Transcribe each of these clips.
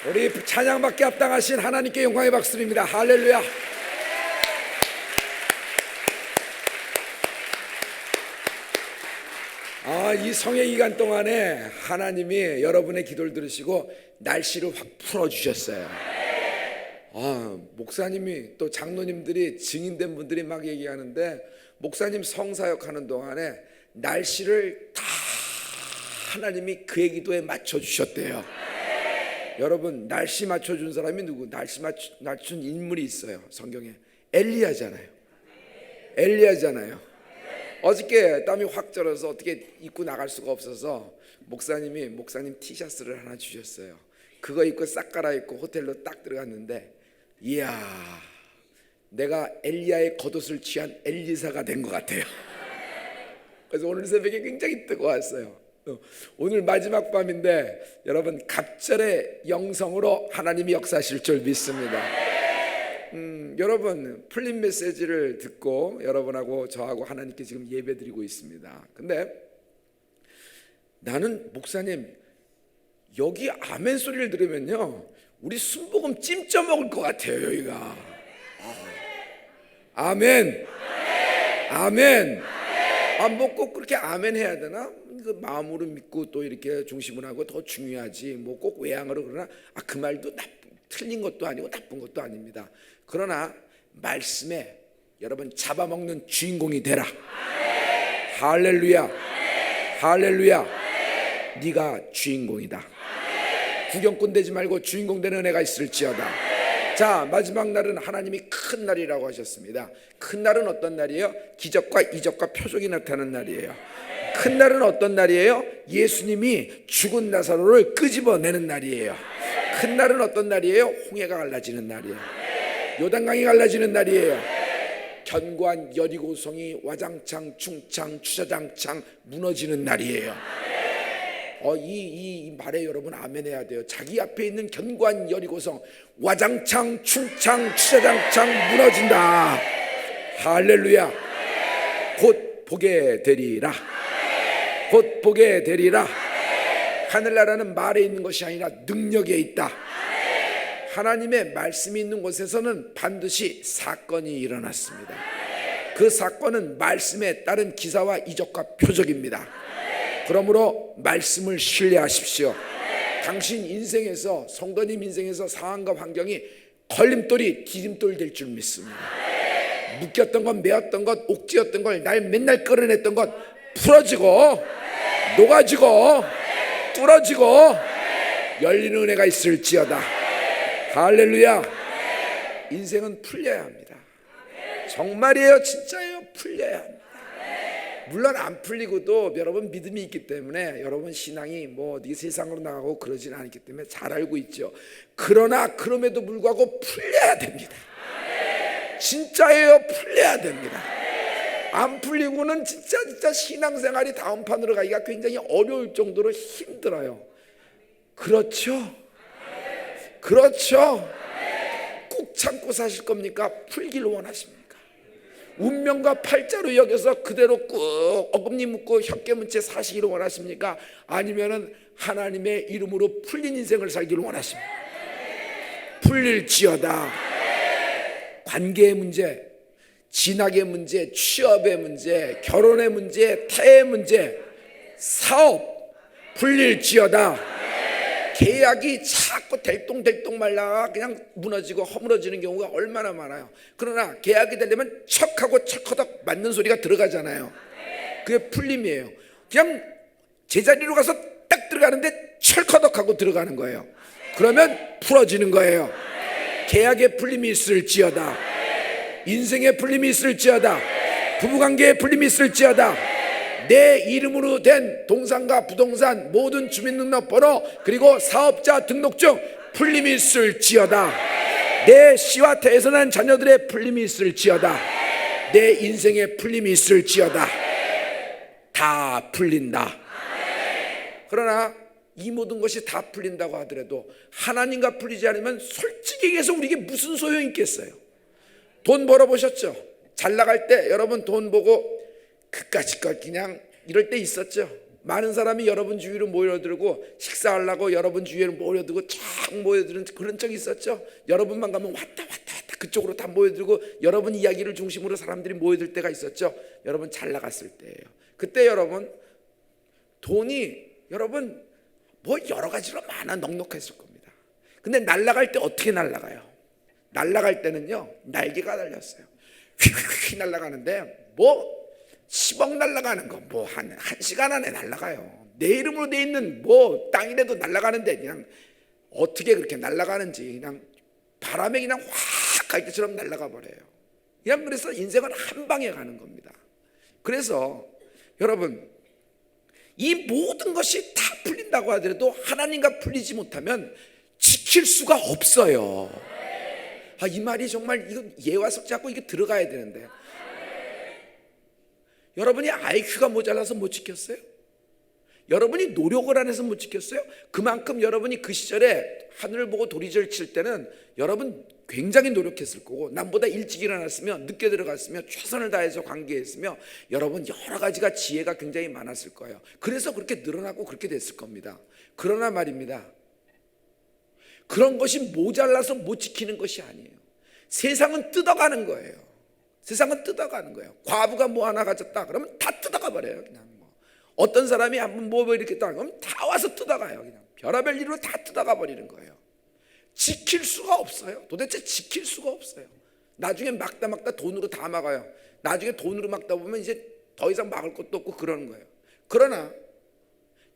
우리 찬양받게 합당하신 하나님께 영광의 박수입니다. 할렐루야. 이 성의 기간 동안에 하나님이 여러분의 기도를 들으시고 날씨를 확 풀어주셨어요. 목사님이 또 장로님들이 증인된 분들이 막 얘기하는데, 목사님 성사역 하는 동안에 날씨를 다 하나님이 그의 기도에 맞춰주셨대요. 여러분, 날씨 맞춰준 사람이 누구? 날씨 맞춘 인물이 있어요. 성경에 엘리야잖아요. 어저께 땀이 확 절어서 어떻게 입고 나갈 수가 없어서 목사님 티셔츠를 하나 주셨어요. 그거 입고 싹 갈아입고 호텔로 딱 들어갔는데, 이야, 내가 엘리야의 겉옷을 취한 엘리사가 된 것 같아요. 그래서 오늘 새벽에 굉장히 뜨거웠어요. 오늘 마지막 밤인데 여러분, 갑절의 영성으로 하나님이 역사하실 줄 믿습니다. 여러분, 풀린 메시지를 듣고 여러분하고 저하고 하나님께 지금 예배드리고 있습니다. 근데 나는 목사님, 여기 아멘 소리를 들으면요, 우리 순복음 찜쪄 먹을 것 같아요. 여기가 아멘. 뭐 꼭 그렇게 아멘 해야 되나? 그 마음으로 믿고 또 이렇게 중심을 하고 더 중요하지, 뭐 꼭 외양으로 그러나 그 말도 틀린 것도 아니고 나쁜 것도 아닙니다. 그러나 말씀에 여러분 잡아먹는 주인공이 되라. 할렐루야. 네가 주인공이다. 구경꾼 되지 말고 주인공 되는 은혜가 있을지어다. 자, 마지막 날은 하나님이 큰 날이라고 하셨습니다. 큰 날은 어떤 날이에요? 기적과 이적과 표적이 나타나는 날이에요. 큰 날은 어떤 날이에요? 예수님이 죽은 나사로를 끄집어내는 날이에요. 큰 날은 어떤 날이에요? 홍해가 갈라지는 날이에요. 요단강이 갈라지는 날이에요. 견고한 여리고성이 와장창 충창 추자장창 무너지는 날이에요. 이 말에 여러분 아멘 해야 돼요. 자기 앞에 있는 견고한 여리고성 와장창 충창 추자장창 무너진다. 할렐루야. 곧 보게 되리라. 곧 보게 되리라. 하늘나라는 말에 있는 것이 아니라 능력에 있다. 하나님의 말씀이 있는 곳에서는 반드시 사건이 일어났습니다. 그 사건은 말씀에 따른 기사와 이적과 표적입니다. 그러므로 말씀을 신뢰하십시오. 당신 인생에서, 성도님 인생에서 상황과 환경이 걸림돌이 디딤돌 될 줄 믿습니다. 묶였던 것, 매었던 것, 옥지였던 걸, 날 맨날 끌어냈던 것 풀어지고 녹아지고 뚫어지고 열리는 은혜가 있을지어다. 할렐루야. 인생은 풀려야 합니다. 정말이에요, 진짜예요. 풀려야 합니다. 물론 안 풀리고도 여러분 믿음이 있기 때문에 여러분 신앙이 뭐 어디 세상으로 나가고 그러지는 않기 때문에 잘 알고 있죠. 그러나 그럼에도 불구하고 풀려야 됩니다. 진짜예요. 풀려야 됩니다. 안 풀리고는 진짜 신앙생활이 다음 판으로 가기가 굉장히 어려울 정도로 힘들어요. 그렇죠? 꾹 참고 사실 겁니까? 풀기를 원하십니까? 운명과 팔자로 여겨서 그대로 꾹 어금니 묶고 혀깨 문채 사시기를 원하십니까? 아니면은 하나님의 이름으로 풀린 인생을 살기를 원하십니까? 풀릴지어다. 관계의 문제, 진학의 문제, 취업의 문제, 결혼의 문제, 태의 문제, 사업 풀릴지어다. 계약이 자꾸 델똥델똥 말라 그냥 무너지고 허물어지는 경우가 얼마나 많아요. 그러나 계약이 되려면 척하고 척허덕 맞는 소리가 들어가잖아요. 그게 풀림이에요. 그냥 제자리로 가서 딱 들어가는데 철커덕하고 들어가는 거예요. 그러면 풀어지는 거예요. 계약의 풀림이 있을지어다. 인생의 풀림이 있을지어다. 부부관계의 풀림이 있을지어다. 내 이름으로 된 동산과 부동산 모든 주민등록번호 그리고 사업자 등록증 풀림이 있을지어다. 내 씨와 태에서 자녀들의 풀림이 있을지어다. 내 인생의 풀림이 있을지어다. 다 풀린다. 그러나 이 모든 것이 다 풀린다고 하더라도 하나님과 풀리지 않으면 솔직히 얘기해서 우리에게 무슨 소용이 있겠어요? 돈 벌어보셨죠? 잘 나갈 때 여러분 돈 보고 그까짓 걸 그냥 이럴 때 있었죠. 많은 사람이 여러분 주위로 모여들고 식사하려고 여러분 주위로 모여들고 쫙 모여드는 그런 적이 있었죠. 여러분만 가면 왔다 그쪽으로 다 모여들고 여러분 이야기를 중심으로 사람들이 모여들 때가 있었죠. 여러분 잘 나갔을 때예요. 그때 여러분 돈이 여러분 뭐 여러 가지로 많아 넉넉했을 겁니다. 근데 날아갈 때 어떻게 날아가요? 날아갈 때는요 날개가 달렸어요. 휙휙 날아가는데 뭐 10억 날아가는 거 뭐 한 시간 안에 날아가요. 내 이름으로 돼 있는 뭐 땅이라도 날아가는데 그냥 어떻게 그렇게 날아가는지 그냥 바람에 그냥 확 갈 때처럼 날아가 버려요. 그냥 그래서 인생은 한 방에 가는 겁니다. 그래서 여러분 이 모든 것이 다 풀린다고 하더라도 하나님과 풀리지 못하면 지킬 수가 없어요. 이 말이 정말 이거 예와 석자고 이게 들어가야 되는데 여러분이 IQ가 모자라서 못 지켰어요? 여러분이 노력을 안 해서 못 지켰어요? 그만큼 여러분이 그 시절에 하늘을 보고 도리절 칠 때는 여러분 굉장히 노력했을 거고 남보다 일찍 일어났으면 늦게 들어갔으면 최선을 다해서 관계했으며 여러분 여러 가지가 지혜가 굉장히 많았을 거예요. 그래서 그렇게 늘어나고 그렇게 됐을 겁니다. 그러나 말입니다, 그런 것이 모자라서 못 지키는 것이 아니에요. 세상은 뜯어가는 거예요. 세상은 뜯어가는 거예요. 과부가 뭐 하나 가졌다 그러면 다 뜯어가 버려요. 그냥 어떤 사람이 한번 뭐 이렇게 딱 그러면 다 와서 뜯어가요. 그냥 별의별 일로 다 뜯어가 버리는 거예요. 지킬 수가 없어요. 도대체 지킬 수가 없어요. 나중에 막다 돈으로 다 막아요. 나중에 돈으로 막다 보면 이제 더 이상 막을 것도 없고 그러는 거예요. 그러나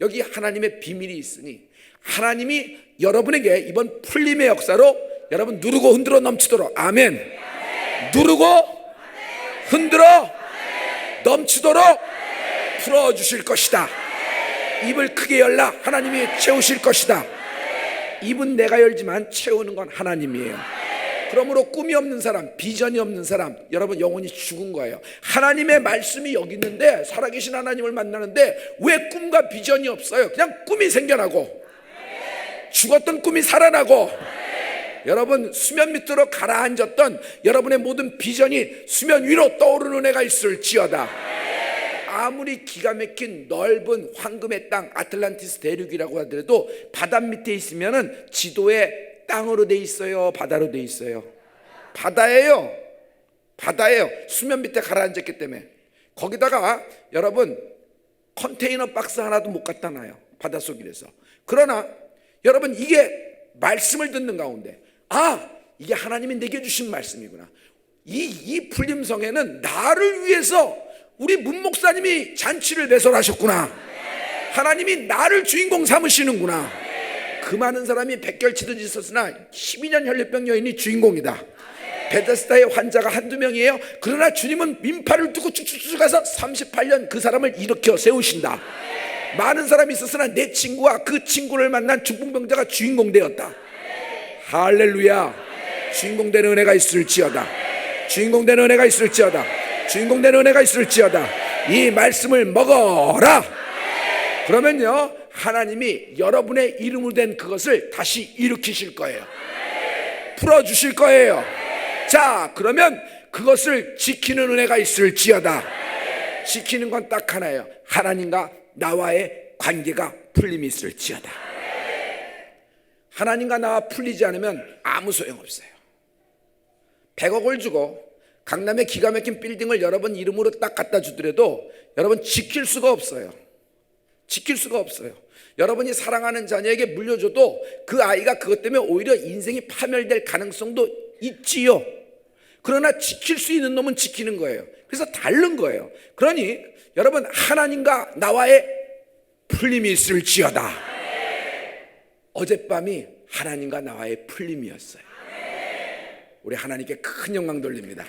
여기 하나님의 비밀이 있으니 하나님이 여러분에게 이번 풀림의 역사로 여러분 누르고 흔들어 넘치도록 아멘. 누르고 흔들어 넘치도록 풀어주실 것이다. 입을 크게 열라. 하나님이 채우실 것이다. 입은 내가 열지만 채우는 건 하나님이에요. 그러므로 꿈이 없는 사람, 비전이 없는 사람, 여러분 영혼이 죽은 거예요. 하나님의 말씀이 여기 있는데 살아계신 하나님을 만나는데 왜 꿈과 비전이 없어요? 그냥 꿈이 생겨나고 죽었던 꿈이 살아나고 여러분 수면 밑으로 가라앉았던 여러분의 모든 비전이 수면 위로 떠오르는 애가 있을지어다. 아무리 기가 막힌 넓은 황금의 땅 아틀란티스 대륙이라고 하더라도 바다 밑에 있으면은 지도에 땅으로 돼 있어요, 바다로 돼 있어요? 바다예요. 수면 밑에 가라앉았기 때문에. 거기다가 여러분 컨테이너 박스 하나도 못 갖다 놔요, 바닷속이라서. 그러나 여러분 이게 말씀을 듣는 가운데 이게 하나님이 내게 주신 말씀이구나. 이 풀림성에는 나를 위해서 우리 문 목사님이 잔치를 배설하셨구나. 하나님이 나를 주인공 삼으시는구나. 그 많은 사람이 백결치듯이 있었으나 12년 혈류병 여인이 주인공이다. 베데스다의 환자가 한두 명이에요. 그러나 주님은 민파를 두고 쭉쭉쭉 가서 38년 그 사람을 일으켜 세우신다. 많은 사람이 있었으나 내 친구와 그 친구를 만난 중풍병자가 주인공 되었다. 할렐루야. 주인공 되는 은혜가 있을지어다. 주인공 되는 은혜가 있을지어다. 주인공 되는 은혜가 있을지어다. 이 말씀을 먹어라. 그러면요 하나님이 여러분의 이름으로 된 그것을 다시 일으키실 거예요. 풀어주실 거예요. 자, 그러면 그것을 지키는 은혜가 있을지어다. 지키는 건 딱 하나예요. 하나님과 나와의 관계가 풀림이 있을지어다. 하나님과 나와 풀리지 않으면 아무 소용없어요. 100억을 주고 강남의 기가 막힌 빌딩을 여러분 이름으로 딱 갖다 주더라도 여러분 지킬 수가 없어요. 지킬 수가 없어요. 여러분이 사랑하는 자녀에게 물려줘도 그 아이가 그것 때문에 오히려 인생이 파멸될 가능성도 있지요. 그러나 지킬 수 있는 놈은 지키는 거예요. 그래서 다른 거예요. 그러니 여러분 하나님과 나와의 풀림이 있을지어다. 어젯밤이 하나님과 나와의 풀림이었어요. 우리 하나님께 큰 영광 돌립니다.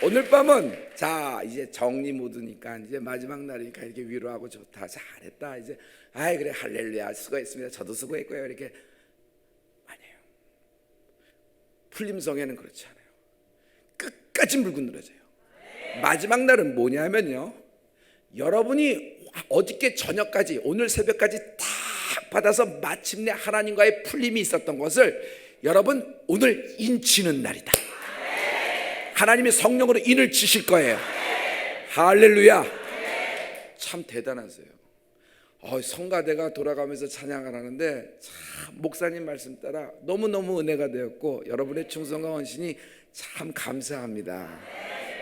오늘 밤은 자 이제 정리 모드니까 이제 마지막 날이니까 이렇게 위로하고 좋다, 잘했다, 이제 그래 할렐루야 수고했습니다, 저도 수고했고요, 이렇게 아니에요. 풀림성에는 그렇지 않아요. 끝까지 물고 늘어져요. 마지막 날은 뭐냐면요, 여러분이 어저께 저녁까지 오늘 새벽까지 딱 받아서 마침내 하나님과의 풀림이 있었던 것을 여러분 오늘 인치는 날이다. 하나님의 성령으로 인을 치실 거예요. 할렐루야. 참 대단하세요. 성가대가 돌아가면서 찬양을 하는데 참 목사님 말씀 따라 너무너무 은혜가 되었고 여러분의 충성과 헌신이 참 감사합니다.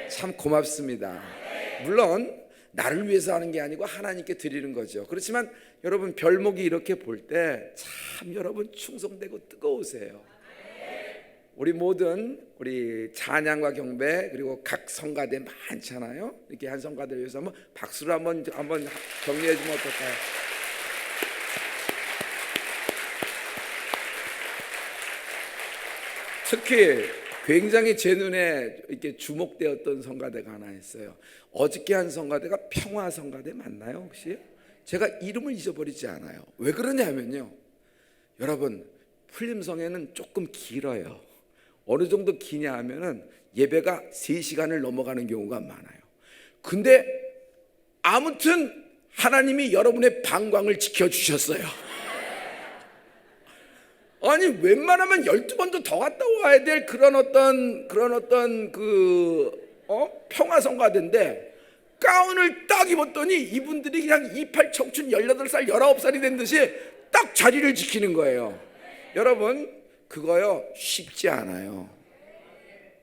참 고맙습니다. 물론 나를 위해서 하는 게 아니고 하나님께 드리는 거죠. 그렇지만 여러분 별목이 이렇게 볼 때 참 여러분 충성되고 뜨거우세요. 우리 모든 우리 찬양과 경배 그리고 각 성가대 많잖아요. 이렇게 한 성가대를 위해서 한번 박수로 한번 격려해 주면 어떨까요? 특히 굉장히 제 눈에 이렇게 주목되었던 성가대가 하나 있어요. 어저께 한 성가대가 평화 성가대 맞나요 혹시? 제가 이름을 잊어버리지 않아요. 왜 그러냐면요, 여러분 풀림성에는 조금 길어요. 어느 정도 기냐 하면은 예배가 3시간을 넘어가는 경우가 많아요. 근데 아무튼 하나님이 여러분의 방광을 지켜주셨어요. 아니 웬만하면 12번도 더 갔다 와야 될 그런 어떤 평화성가대인데 가운을 딱 입었더니 이분들이 그냥 28 청춘 18살 19살이 된 듯이 딱 자리를 지키는 거예요. 여러분 그거요 쉽지 않아요.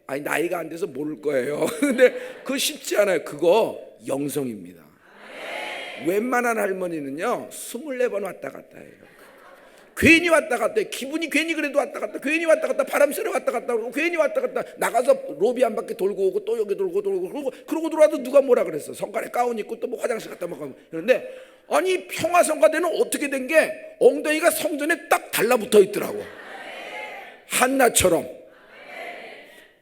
아니 나이가 안 돼서 모를 거예요. 근데 그거 쉽지 않아요. 그거 영성입니다. 웬만한 할머니는요 24번 왔다 갔다 해요. 괜히 왔다 갔다 해. 기분이 괜히 그래도 왔다 갔다, 괜히 왔다 갔다, 바람 쐬러 왔다 갔다 그러고 괜히 왔다 갔다 나가서 로비 한 바퀴 돌고 오고 또 여기 돌고 그러고 들어와도 누가 뭐라 그랬어. 성가래 가운 입고 또 뭐 화장실 갔다 막 그런데 아니 평화성가대는 어떻게 된 게 엉덩이가 성전에 딱 달라붙어 있더라고. 한나처럼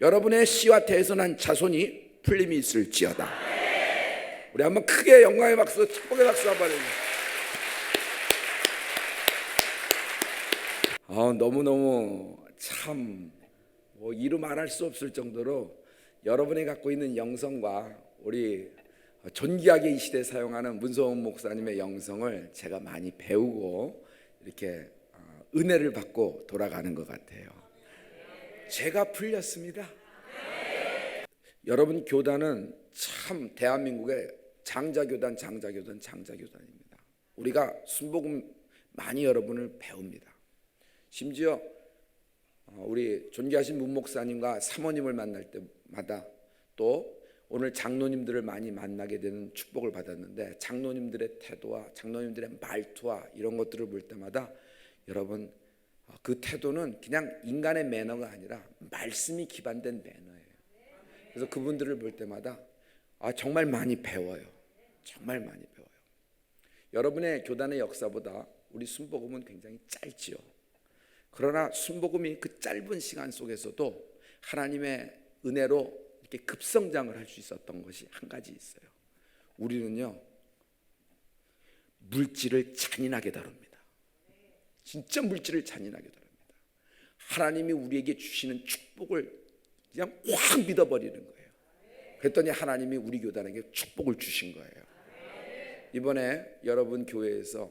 여러분의 씨와 태에서 난 자손이 풀림이 있을지어다. 우리 한번 크게 영광의 박수, 축복의 박수 한번 해주세요. 너무너무 참 이루 말할 수 없을 정도로 여러분이 갖고 있는 영성과 우리 존귀하게 이 시대에 사용하는 문성훈 목사님의 영성을 제가 많이 배우고 이렇게 은혜를 받고 돌아가는 것 같아요. 제가 풀렸습니다. 여러분 교단은 참 대한민국의 장자교단입니다. 우리가 순복음 많이 여러분을 배웁니다. 심지어 우리 존귀하신 문 목사님과 사모님을 만날 때마다 또 오늘 장로님들을 많이 만나게 되는 축복을 받았는데 장로님들의 태도와 장로님들의 말투와 이런 것들을 볼 때마다 여러분 그 태도는 그냥 인간의 매너가 아니라 말씀이 기반된 매너예요. 그래서 그분들을 볼 때마다 정말 많이 배워요. 정말 많이 배워요. 여러분의 교단의 역사보다 우리 순복음은 굉장히 짧지요. 그러나 순복음이 그 짧은 시간 속에서도 하나님의 은혜로 이렇게 급성장을 할 수 있었던 것이 한 가지 있어요. 우리는요 물질을 잔인하게 다룹니다. 진짜 물질을 잔인하게 다룹니다. 하나님이 우리에게 주시는 축복을 그냥 확 믿어버리는 거예요. 그랬더니 하나님이 우리 교단에게 축복을 주신 거예요. 이번에 여러분 교회에서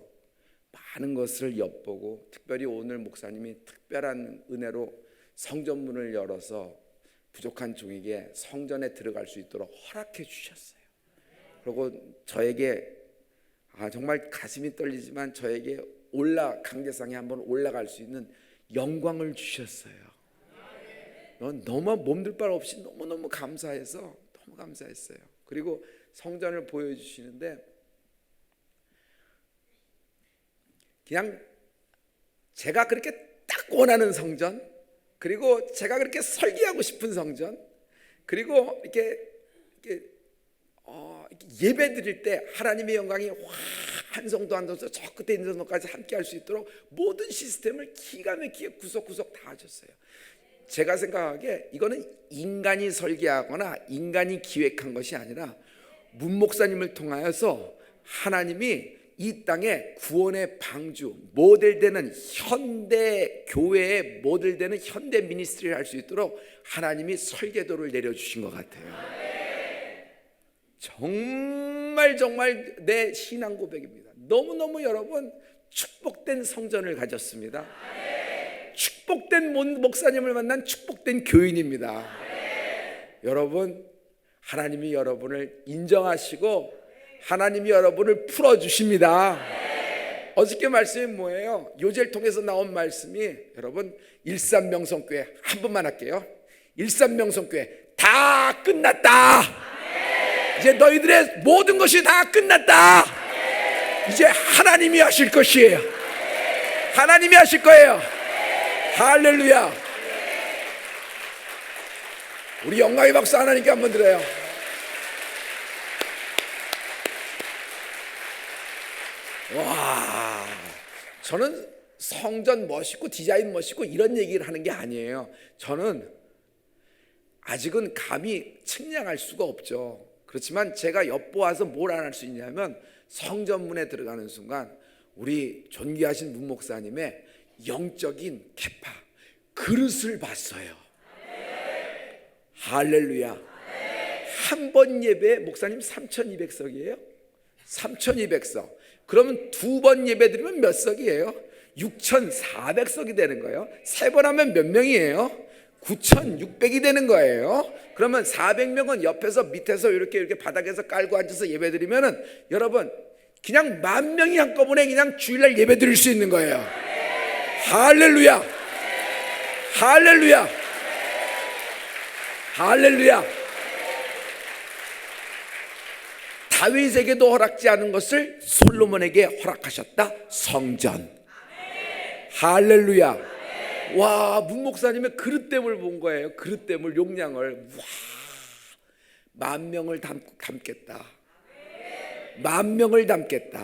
많은 것을 엿보고 특별히 오늘 목사님이 특별한 은혜로 성전문을 열어서 부족한 종에게 성전에 들어갈 수 있도록 허락해 주셨어요. 그리고 저에게 정말 가슴이 떨리지만 저에게 강대상에 한번 올라갈 수 있는 영광을 주셨어요. 너무 몸둘 바 없이 너무너무 감사해서 너무 감사했어요. 그리고 성전을 보여주시는데 그냥 제가 그렇게 딱 원하는 성전, 그리고 제가 그렇게 설계하고 싶은 성전, 그리고 이렇게 예배 드릴 때 하나님의 영광이 한 성도 한 성도 저 끝에 있는 성도까지 함께 할 수 있도록 모든 시스템을 기가 막히게 구석구석 다 하셨어요. 제가 생각하기에 이거는 인간이 설계하거나 인간이 기획한 것이 아니라 문 목사님을 통하여서 하나님이 이 땅에 구원의 방주, 모델되는 현대 교회의 모델되는 현대 미니스트리를 할 수 있도록 하나님이 설계도를 내려주신 것 같아요. 정말 내 신앙 고백입니다. 너무너무 여러분 축복된 성전을 가졌습니다. 축복된 목사님을 만난 축복된 교인입니다. 여러분, 하나님이 여러분을 인정하시고 하나님이 여러분을 풀어주십니다. 어저께 말씀이 뭐예요? 요제를 통해서 나온 말씀이, 여러분, 일산명성교회 한 번만 할게요. 일산명성교회 다 끝났다. 이제 너희들의 모든 것이 다 끝났다. 이제 하나님이 하실 것이에요. 하나님이 하실 거예요. 할렐루야. 우리 영광의 박수 하나님께 한번 드려요. 와, 저는 성전 멋있고 디자인 멋있고 이런 얘기를 하는 게 아니에요. 저는 아직은 감히 측량할 수가 없죠. 그렇지만 제가 엿보아서 뭘 안 할 수 있냐면, 성전문에 들어가는 순간 우리 존귀하신 문목사님의 영적인 캐파, 그릇을 봤어요. 할렐루야. 한 번 예배에 목사님 3,200석이에요? 3,200석. 그러면 두 번 예배 드리면 몇 석이에요? 6,400석이 되는 거예요. 세 번 하면 몇 명이에요? 9,600이 되는 거예요. 그러면 400명은 옆에서 밑에서 이렇게 바닥에서 깔고 앉아서 예배 드리면은, 여러분, 그냥 10,000명이 한꺼번에 그냥 주일날 예배 드릴 수 있는 거예요. 할렐루야. 할렐루야. 할렐루야. 다윗에게도 허락지 않은 것을 솔로몬에게 허락하셨다. 성전. 할렐루야. 와, 문목사님의 그릇됨을 본 거예요. 그릇됨을, 용량을. 와, 10,000명을 담겠다. 10,000명을 담겠다.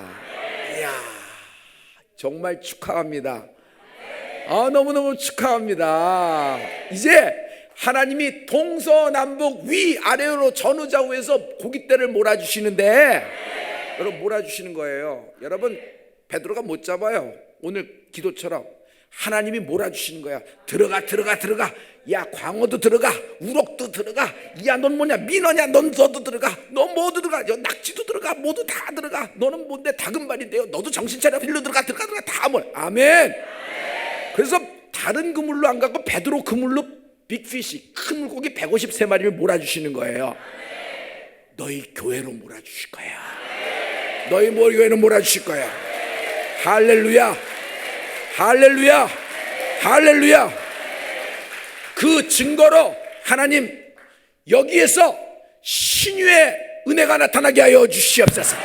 이야, 정말 축하합니다. 너무너무 축하합니다. 이제 하나님이 동서남북 위아래로 전후좌우에서 고깃대를 몰아주시는데, 여러분, 몰아주시는 거예요. 여러분, 베드로가 못 잡아요. 오늘 기도처럼 하나님이 몰아주시는 거야. 들어가. 야, 광어도 들어가, 우럭도 들어가. 야, 넌 뭐냐, 민어냐, 넌 너도 들어가. 너 모두 들어가. 낙지도 들어가. 모두 다 들어가. 너는 뭔데, 다금발인데요. 너도 정신 차려. 일로 들어가. 다 몰. 아멘. 그래서 다른 그물로 안 가고 베드로 그물로 빅피시, 큰 물고기 153마리를 몰아주시는 거예요. 너희 교회로 몰아주실 거야. 너희 교회로 몰아주실 거야. 할렐루야. 할렐루야. 할렐루야. 그 증거로 하나님, 여기에서 신유의 은혜가 나타나게 하여 주시옵소서.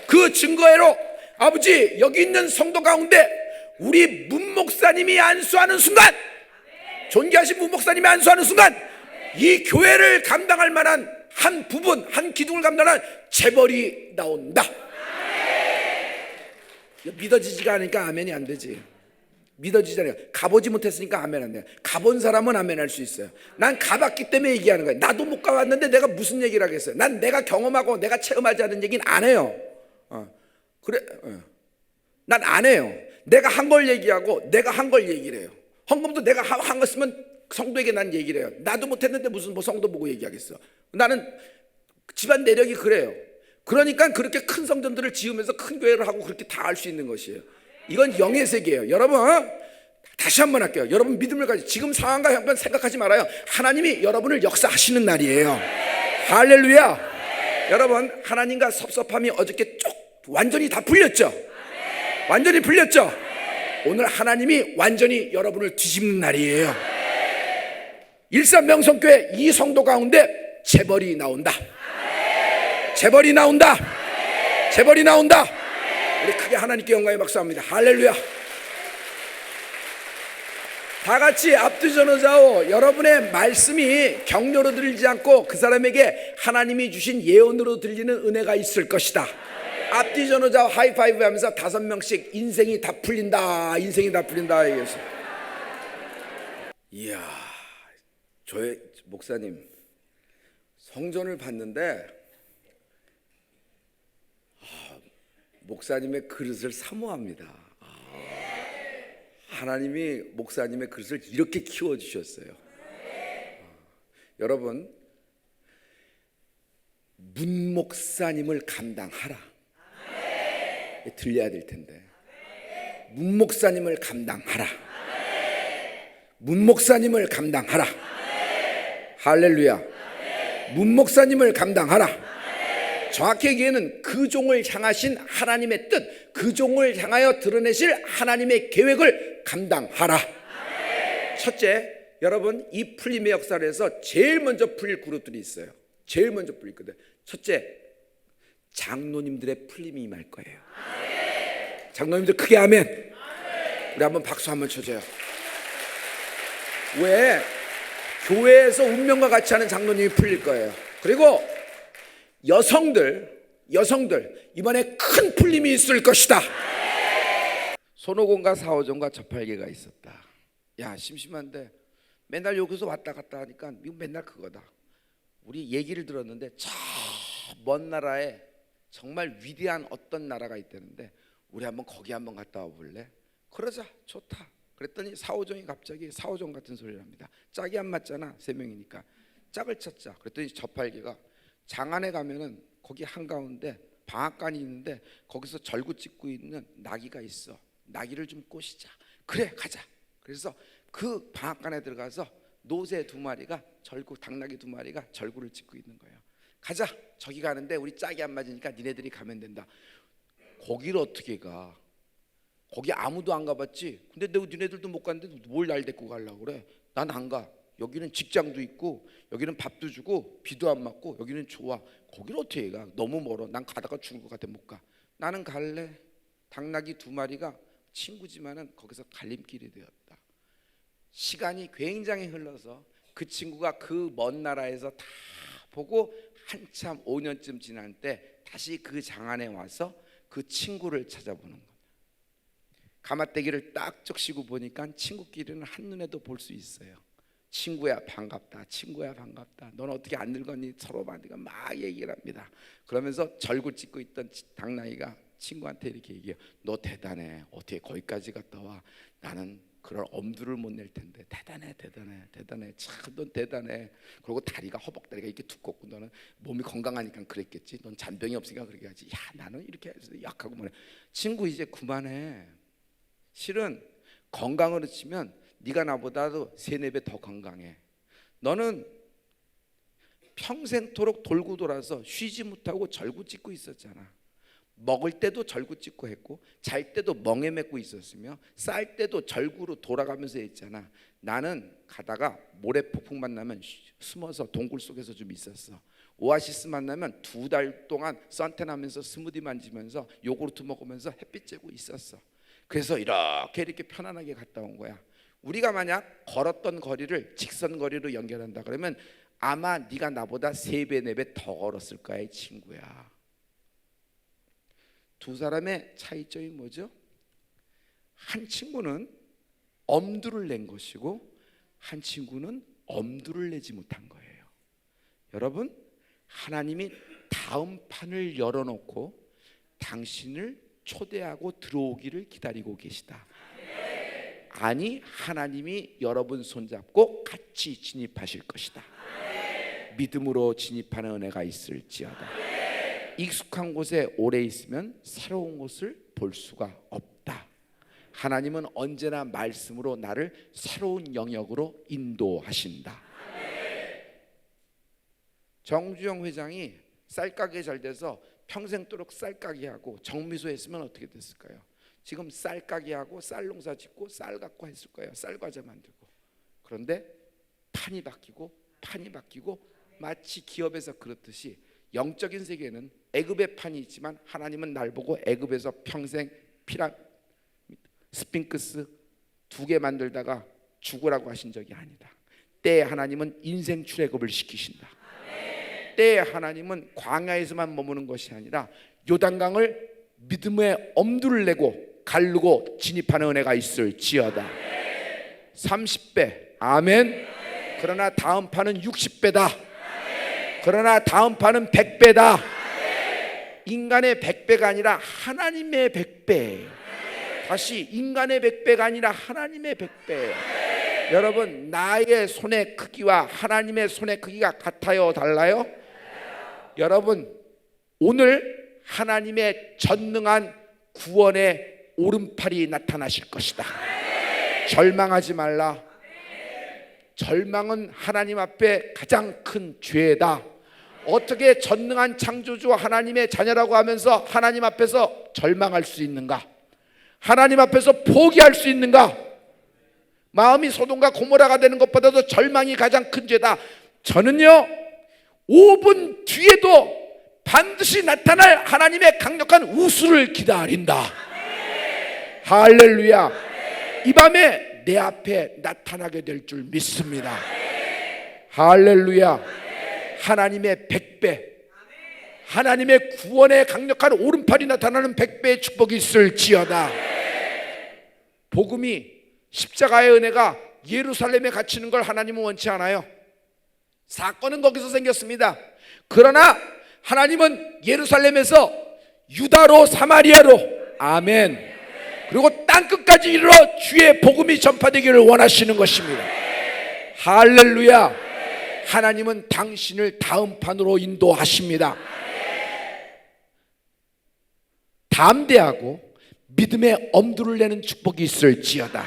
그 증거로 아버지, 여기 있는 성도 가운데 우리 문목사님이 안수하는 순간, 존귀하신 문목사님이 안수하는 순간, 이 교회를 감당할 만한 한 부분, 한 기둥을 감당할 재벌이 나온다. 믿어지지가 않으니까 아멘이 안 되지. 믿어지지 않아요. 가보지 못했으니까 아멘 안 돼요. 가본 사람은 아멘 할 수 있어요. 난 가봤기 때문에 얘기하는 거예요. 나도 못 가봤는데 내가 무슨 얘기를 하겠어요. 난 내가 경험하고 내가 체험하지 않은 얘기는 안 해요. 그래, 난 안 해요. 내가 한 걸 얘기하고 내가 한 걸 얘기를 해요. 헌금도 내가 한 거 쓰면 성도에게 난 얘기를 해요. 나도 못했는데 무슨 성도 보고 얘기하겠어. 나는 집안 내력이 그래요. 그러니까 그렇게 큰 성전들을 지으면서 큰 교회를 하고 그렇게 다 할 수 있는 것이에요. 이건 영의 세계예요. 여러분, 다시 한번 할게요. 여러분, 믿음을 가지고 지금 상황과 형편 생각하지 말아요. 하나님이 여러분을 역사하시는 날이에요. 할렐루야. 여러분, 하나님과 섭섭함이 어저께 완전히 다 풀렸죠? 완전히 풀렸죠? 오늘 하나님이 완전히 여러분을 뒤집는 날이에요. 일산명성교회 이 성도 가운데 재벌이 나온다. 재벌이 나온다. 재벌이 나온다. 우리 크게 하나님께 영광의 박수합니다. 할렐루야. 다 같이 앞뒤 전후좌우 여러분의 말씀이 격려로 들리지 않고 그 사람에게 하나님이 주신 예언으로 들리는 은혜가 있을 것이다. 앞뒤 전후좌우 하이파이브 하면서 5명씩 인생이 다 풀린다. 인생이 다 풀린다. 얘기했어요. 이야, 저의 목사님 성전을 봤는데 목사님의 그릇을 사모합니다. 하나님이 목사님의 그릇을 이렇게 키워주셨어요. 여러분, 문목사님을 감당하라. 들려야 될 텐데. 문목사님을 감당하라. 문목사님을 감당하라. 할렐루야. 문목사님을 감당하라. 정확히 얘기하면 그 종을 향하신 하나님의 뜻, 그 종을 향하여 드러내실 하나님의 계획을 감당하라. 첫째, 여러분 이 풀림의 역사에서 제일 먼저 풀릴 그룹들이 있어요. 제일 먼저 풀릴 거든. 첫째, 장로님들의 풀림이 임할 거예요. 장로님들 크게 아멘. 우리 한번 박수 한번 쳐줘요. 왜? 교회에서 운명과 같이 하는 장로님이 풀릴 거예요. 그리고 여성들 이번에 큰 풀림이 있을 것이다. 손오공과 사오정과 저팔계가 있었다. 야, 심심한데 맨날 여기서 왔다 갔다 하니까 미국 맨날 그거다. 우리 얘기를 들었는데 저 먼 나라에 정말 위대한 어떤 나라가 있다는데 우리 한번 거기 한번 갔다 와볼래? 그러자, 좋다. 그랬더니 사오정이 갑자기 사오정 같은 소리를 합니다. 짝이 안 맞잖아, 3명이니까 짝을 찾자. 그랬더니 저팔계가 장안에 가면은 거기 한가운데 방앗간이 있는데 거기서 절구 찍고 있는 나귀가 있어. 나귀를 좀 꼬시자. 그래, 가자. 그래서 그 방앗간에 들어가서 노새 2마리가 닭나귀 2마리가 절구를 찍고 있는 거예요. 가자. 저기 가는데 우리 짝이 안 맞으니까 니네들이 가면 된다. 거기를 어떻게 가? 거기 아무도 안 가봤지. 근데 니네들도 못 갔는데 뭘 날 데리고 가려고 그래? 난 안 가. 여기는 직장도 있고 여기는 밥도 주고 비도 안 맞고 여기는 좋아. 거기를 어떻게 가? 너무 멀어. 난 가다가 죽을 것 같아. 못 가. 나는 갈래. 닭나귀 2마리가 친구지만은 거기서 갈림길이 되었다. 시간이 굉장히 흘러서 그 친구가 그 먼 나라에서 다 보고 한참 5년쯤 지난 때 다시 그 장안에 와서 그 친구를 찾아보는 거다. 가마떼기를 딱 적시고 보니까 친구끼리는 한눈에도 볼 수 있어요. 친구야 반갑다. 친구야 반갑다. 넌 어떻게 안 늙었니? 서로 만나가 막 얘기를 합니다. 그러면서 절구 찍고 있던 닭나귀가 친구한테 이렇게 얘기해요. 너 대단해. 어떻게 거기까지 갔다 와? 나는 그런 엄두를 못 낼 텐데. 대단해. 참 넌 대단해. 그리고 다리가 허벅다리가 이렇게 두껍고 너는 몸이 건강하니까 그랬겠지. 넌 잔병이 없으니까 그렇게 하지. 야, 나는 이렇게 해서 약하고 뭐래. 친구 이제 그만해. 실은 건강으로 치면 네가 나보다도 3-4배 더 건강해. 너는 평생토록 돌고 돌아서 쉬지 못하고 절구 찍고 있었잖아. 먹을 때도 절구 찍고 했고 잘 때도 멍에 맺고 있었으며 쌀 때도 절구로 돌아가면서 했잖아. 나는 가다가 모래폭풍 만나면 숨어서 동굴 속에서 좀 있었어. 오아시스 만나면 2달 동안 선탠하면서 스무디 만지면서 요구르트 먹으면서 햇빛 쬐고 있었어. 그래서 이렇게 편안하게 갔다 온 거야. 우리가 만약 걸었던 거리를 직선거리로 연결한다 그러면 아마 네가 나보다 3배 4배 더 걸었을 거야, 이 친구야. 두 사람의 차이점이 뭐죠? 한 친구는 엄두를 낸 것이고 한 친구는 엄두를 내지 못한 거예요. 여러분, 하나님이 다음 판을 열어놓고 당신을 초대하고 들어오기를 기다리고 계시다. 아니, 하나님이 여러분 손잡고 같이 진입하실 것이다. 믿음으로 진입하는 은혜가 있을지어다. 익숙한 곳에 오래 있으면 새로운 곳을 볼 수가 없다. 하나님은 언제나 말씀으로 나를 새로운 영역으로 인도하신다. 정주영 회장이 쌀가게 잘 돼서 평생도록 쌀가게 하고 정미소 했으면 어떻게 됐을까요? 지금 쌀가게 하고 쌀 농사 짓고 쌀 갖고 했을 거예요. 쌀과자 만들고. 그런데 판이 바뀌고 마치 기업에서 그렇듯이 영적인 세계는 애굽의 판이 있지만 하나님은 날 보고 애굽에서 평생 스핑크스 2개 만들다가 죽으라고 하신 적이 아니다. 때에 하나님은 인생 출애굽을 시키신다. 때에 하나님은 광야에서만 머무는 것이 아니라 요단강을 믿음의 엄두를 내고 가르고 진입하는 은혜가 있을지어다. 30배 아멘. 그러나 다음 판은 60배다. 그러나 다음 판은 100배다. 인간의 100배가 아니라 하나님의 100배. 다시 인간의 100배가 아니라 하나님의 100배. 여러분, 나의 손의 크기와 하나님의 손의 크기가 같아요, 달라요? 여러분, 오늘 하나님의 전능한 구원의 오른팔이 나타나실 것이다. 절망하지 말라. 절망은 하나님 앞에 가장 큰 죄다. 어떻게 전능한 창조주 하나님의 자녀라고 하면서 하나님 앞에서 절망할 수 있는가? 하나님 앞에서 포기할 수 있는가? 마음이 소돔과 고모라가 되는 것보다도 절망이 가장 큰 죄다. 저는요 5분 뒤에도 반드시 나타날 하나님의 강력한 우수를 기다린다. 할렐루야. 이 밤에 내 앞에 나타나게 될 줄 믿습니다. 할렐루야. 하나님의 100배, 하나님의 구원의 강력한 오른팔이 나타나는 100배의 축복이 있을지어다. 복음이, 십자가의 은혜가 예루살렘에 갇히는 걸 하나님은 원치 않아요. 사건은 거기서 생겼습니다. 그러나 하나님은 예루살렘에서 유다로 사마리아로, 아멘, 그리고 땅끝까지 이르러 주의 복음이 전파되기를 원하시는 것입니다. 할렐루야. 하나님은 당신을 다음 판으로 인도하십니다. 담대하고 믿음의 엄두를 내는 축복이 있을지어다.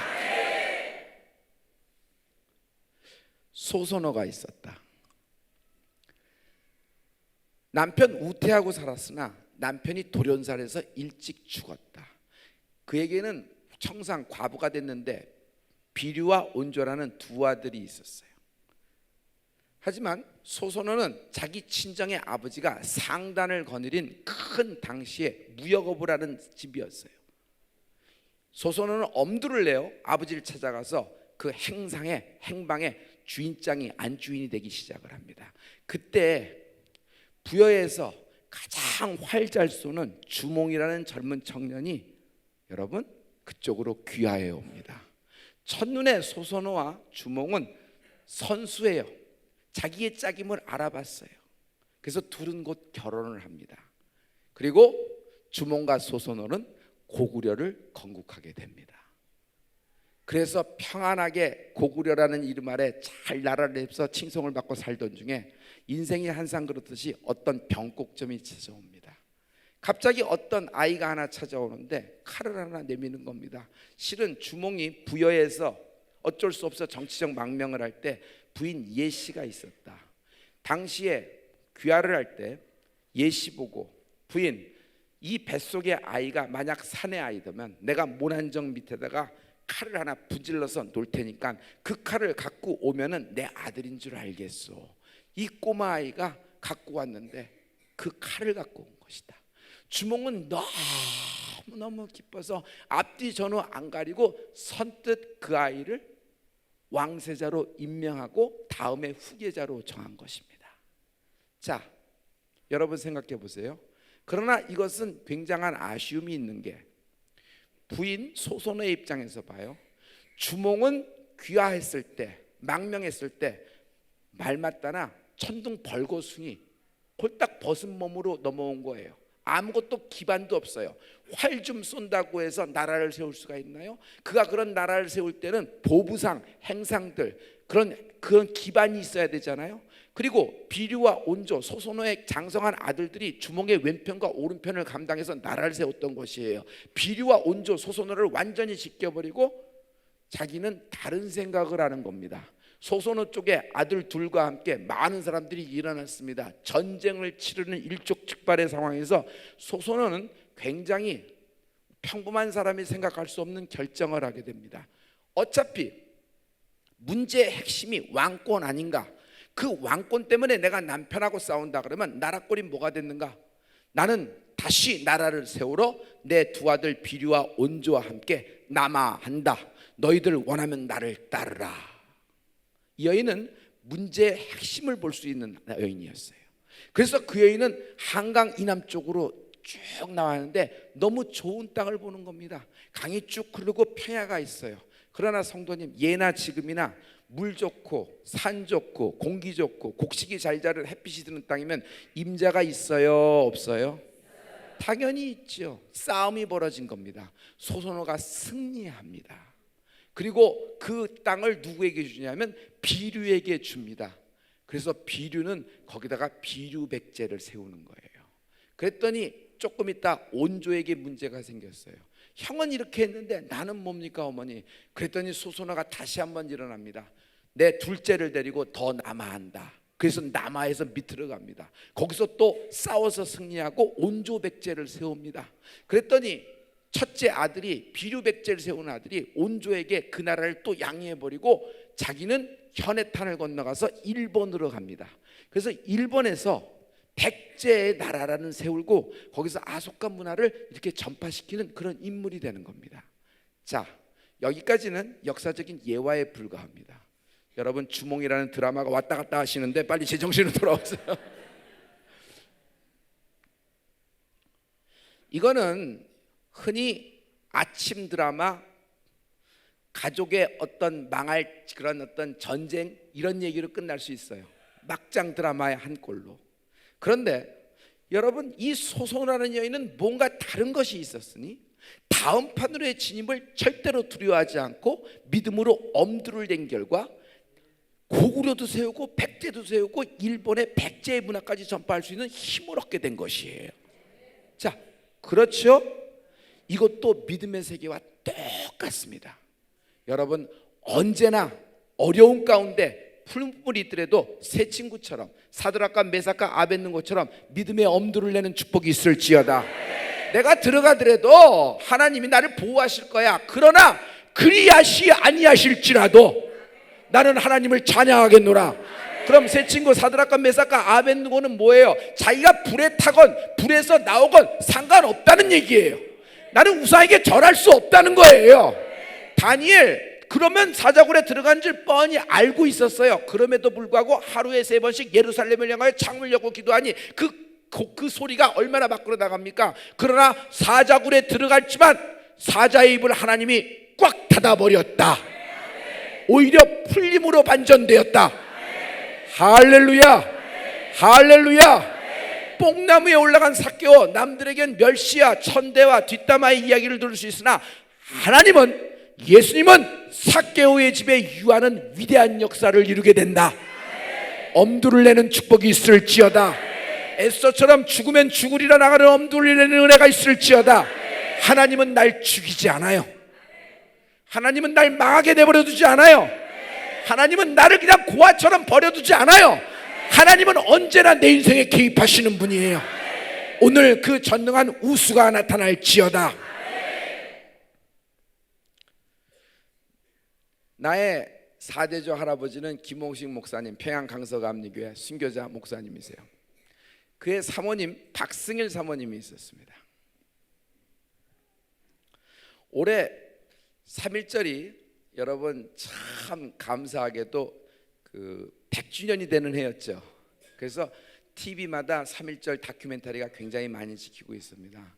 소선어가 있었다. 남편 우태하고 살았으나 남편이 돌연살해서 일찍 죽었다. 그에게는 청상 과부가 됐는데 비류와 온조라는 두 아들이 있었어요. 하지만 소선어는 자기 친정의 아버지가 상단을 거느린 큰 당시에 무역업을 하는 집이었어요. 소선어는 엄두를 내어 아버지를 찾아가서 그 행방에 주인장이 안주인이 되기 시작을 합니다. 그때 부여에서 가장 활 잘 쏘는 주몽이라는 젊은 청년이 여러분 그쪽으로 귀화해 옵니다. 첫눈에 소선어와 주몽은 선수예요. 자기의 짝임을 알아봤어요. 그래서 둘은 곧 결혼을 합니다. 그리고 주몽과 소선어는 고구려를 건국하게 됩니다. 그래서 평안하게 고구려라는 이름 아래 잘 나라를 해서 칭송을 받고 살던 중에 인생이 한상 그렇듯이 어떤 변곡점이 찾아옵니다. 갑자기 어떤 아이가 하나 찾아오는데 칼을 하나 내미는 겁니다. 실은 주몽이 부여에서 어쩔 수 없어 정치적 망명을 할 때 부인 예씨가 있었다. 당시에 귀화를 할 때 예씨 보고 부인, 이 뱃속의 아이가 만약 사내 아이더면 내가 모난정 밑에다가 칼을 하나 분질러서 놓을 테니까 그 칼을 갖고 오면은 내 아들인 줄 알겠소. 이 꼬마 아이가 갖고 왔는데 그 칼을 갖고 온 것이다. 주몽은 너무너무 기뻐서 앞뒤 전후 안 가리고 선뜻 그 아이를 왕세자로 임명하고 다음에 후계자로 정한 것입니다. 자, 여러분 생각해 보세요. 그러나 이것은 굉장한 아쉬움이 있는 게 부인 소선어의 입장에서 봐요. 주몽은 귀화했을 때, 망명했을 때 말맞다나 천둥 벌거숭이 홀딱 벗은 몸으로 넘어온 거예요. 아무것도 기반도 없어요. 활 좀 쏜다고 해서 나라를 세울 수가 있나요? 그가 그런 나라를 세울 때는 보부상, 행상들 그런 기반이 있어야 되잖아요. 그리고 비류와 온조, 소선어의 장성한 아들들이 주몽의 왼편과 오른편을 감당해서 나라를 세웠던 것이에요. 비류와 온조, 소선어를 완전히 지켜버리고 자기는 다른 생각을 하는 겁니다. 소선어 쪽에 아들 둘과 함께 많은 사람들이 일어났습니다. 전쟁을 치르는 일촉즉발의 상황에서 소선어는 굉장히 평범한 사람이 생각할 수 없는 결정을 하게 됩니다. 어차피 문제의 핵심이 왕권 아닌가? 그 왕권 때문에 내가 남편하고 싸운다 그러면 나라 꼴이 뭐가 됐는가? 나는 다시 나라를 세우러 내 두 아들 비류와 온조와 함께 남아한다. 너희들 원하면 나를 따르라. 이 여인은 문제의 핵심을 볼 수 있는 여인이었어요. 그래서 그 여인은 한강 이남 쪽으로 쭉 나왔는데 너무 좋은 땅을 보는 겁니다. 강이 쭉 흐르고 평야가 있어요. 그러나 성도님, 예나 지금이나 물 좋고 산 좋고 공기 좋고 곡식이 잘 자랄 햇빛이 드는 땅이면 임자가 있어요, 없어요? 당연히 있죠. 싸움이 벌어진 겁니다. 소선어가 승리합니다. 그리고 그 땅을 누구에게 주냐면 비류에게 줍니다. 그래서 비류는 거기다가 비류백제를 세우는 거예요. 그랬더니 조금 있다 온조에게 문제가 생겼어요. 형은 이렇게 했는데 나는 뭡니까 어머니? 그랬더니 소선어가 다시 한번 일어납니다. 내 둘째를 데리고 더 남아한다. 그래서 남아에서 밑으로 갑니다. 거기서 또 싸워서 승리하고 온조백제를 세웁니다. 그랬더니 첫째 아들이, 비류백제를 세운 아들이 온조에게 그 나라를 또 양해해버리고 자기는 현해탄을 건너가서 일본으로 갑니다. 그래서 일본에서 백제의 나라라는 세우고 거기서 아소카 문화를 이렇게 전파시키는 그런 인물이 되는 겁니다. 자, 여기까지는 역사적인 예화에 불과합니다. 여러분, 주몽이라는 드라마가 왔다 갔다 하시는데 빨리 제정신으로 돌아오세요. 이거는 흔히 아침 드라마, 가족의 어떤 망할 그런 어떤 전쟁 이런 얘기로 끝날 수 있어요. 막장 드라마의 한 꼴로. 그런데 여러분, 이 소송이라는 여인은 뭔가 다른 것이 있었으니 다음 판으로의 진입을 절대로 두려워하지 않고 믿음으로 엄두를 낸 결과 고구려도 세우고 백제도 세우고 일본의 백제의 문화까지 전파할 수 있는 힘을 얻게 된 것이에요. 자, 그렇죠? 이것도 믿음의 세계와 똑같습니다. 여러분, 언제나 어려운 가운데 풀물이 있더라도 새 친구처럼 사드락과 메삭과 아벳느고처럼 믿음의 엄두를 내는 축복이 있을지어다. 내가 들어가더라도 하나님이 나를 보호하실 거야. 그러나 그리하시 아니하실지라도 나는 하나님을 찬양하겠노라. 그럼 새 친구 사드락과 메삭과 아벳느고는 뭐예요? 자기가 불에 타건 불에서 나오건 상관없다는 얘기예요. 나는 우상에게 절할 수 없다는 거예요. 다니엘, 그러면 사자굴에 들어간 줄 뻔히 알고 있었어요. 그럼에도 불구하고 하루에 3번씩 예루살렘을 향하여 창을 열고 기도하니 그 소리가 얼마나 밖으로 나갑니까? 그러나 사자굴에 들어갔지만 사자의 입을 하나님이 꽉 닫아버렸다. 오히려 풀림으로 반전되었다. 할렐루야, 할렐루야. 뽕나무에 올라간 삭개오, 남들에겐 멸시와 천대와 뒷담화의 이야기를 들을 수 있으나 하나님은, 예수님은 삭개오의 집에 유하는 위대한 역사를 이루게 된다. 엄두를 내는 축복이 있을지어다. 에스더처럼 죽으면 죽으리라 나가는 엄두를 내는 은혜가 있을지어다. 하나님은 날 죽이지 않아요. 하나님은 날 망하게 내버려 두지 않아요. 하나님은 나를 그냥 고아처럼 버려두지 않아요. 하나님은 언제나 내 인생에 개입하시는 분이에요. 오늘 그 전능한 우수가 나타날지어다. 나의 4대조 할아버지는 김홍식 목사님, 평양 강서감리교회 순교자 목사님이세요. 그의 사모님 박승일 사모님이 있었습니다. 올해 3.1절이 여러분 참 감사하게도 100주년이 되는 해였죠. 그래서 TV마다 3.1절 다큐멘터리가 굉장히 많이 지키고 있습니다.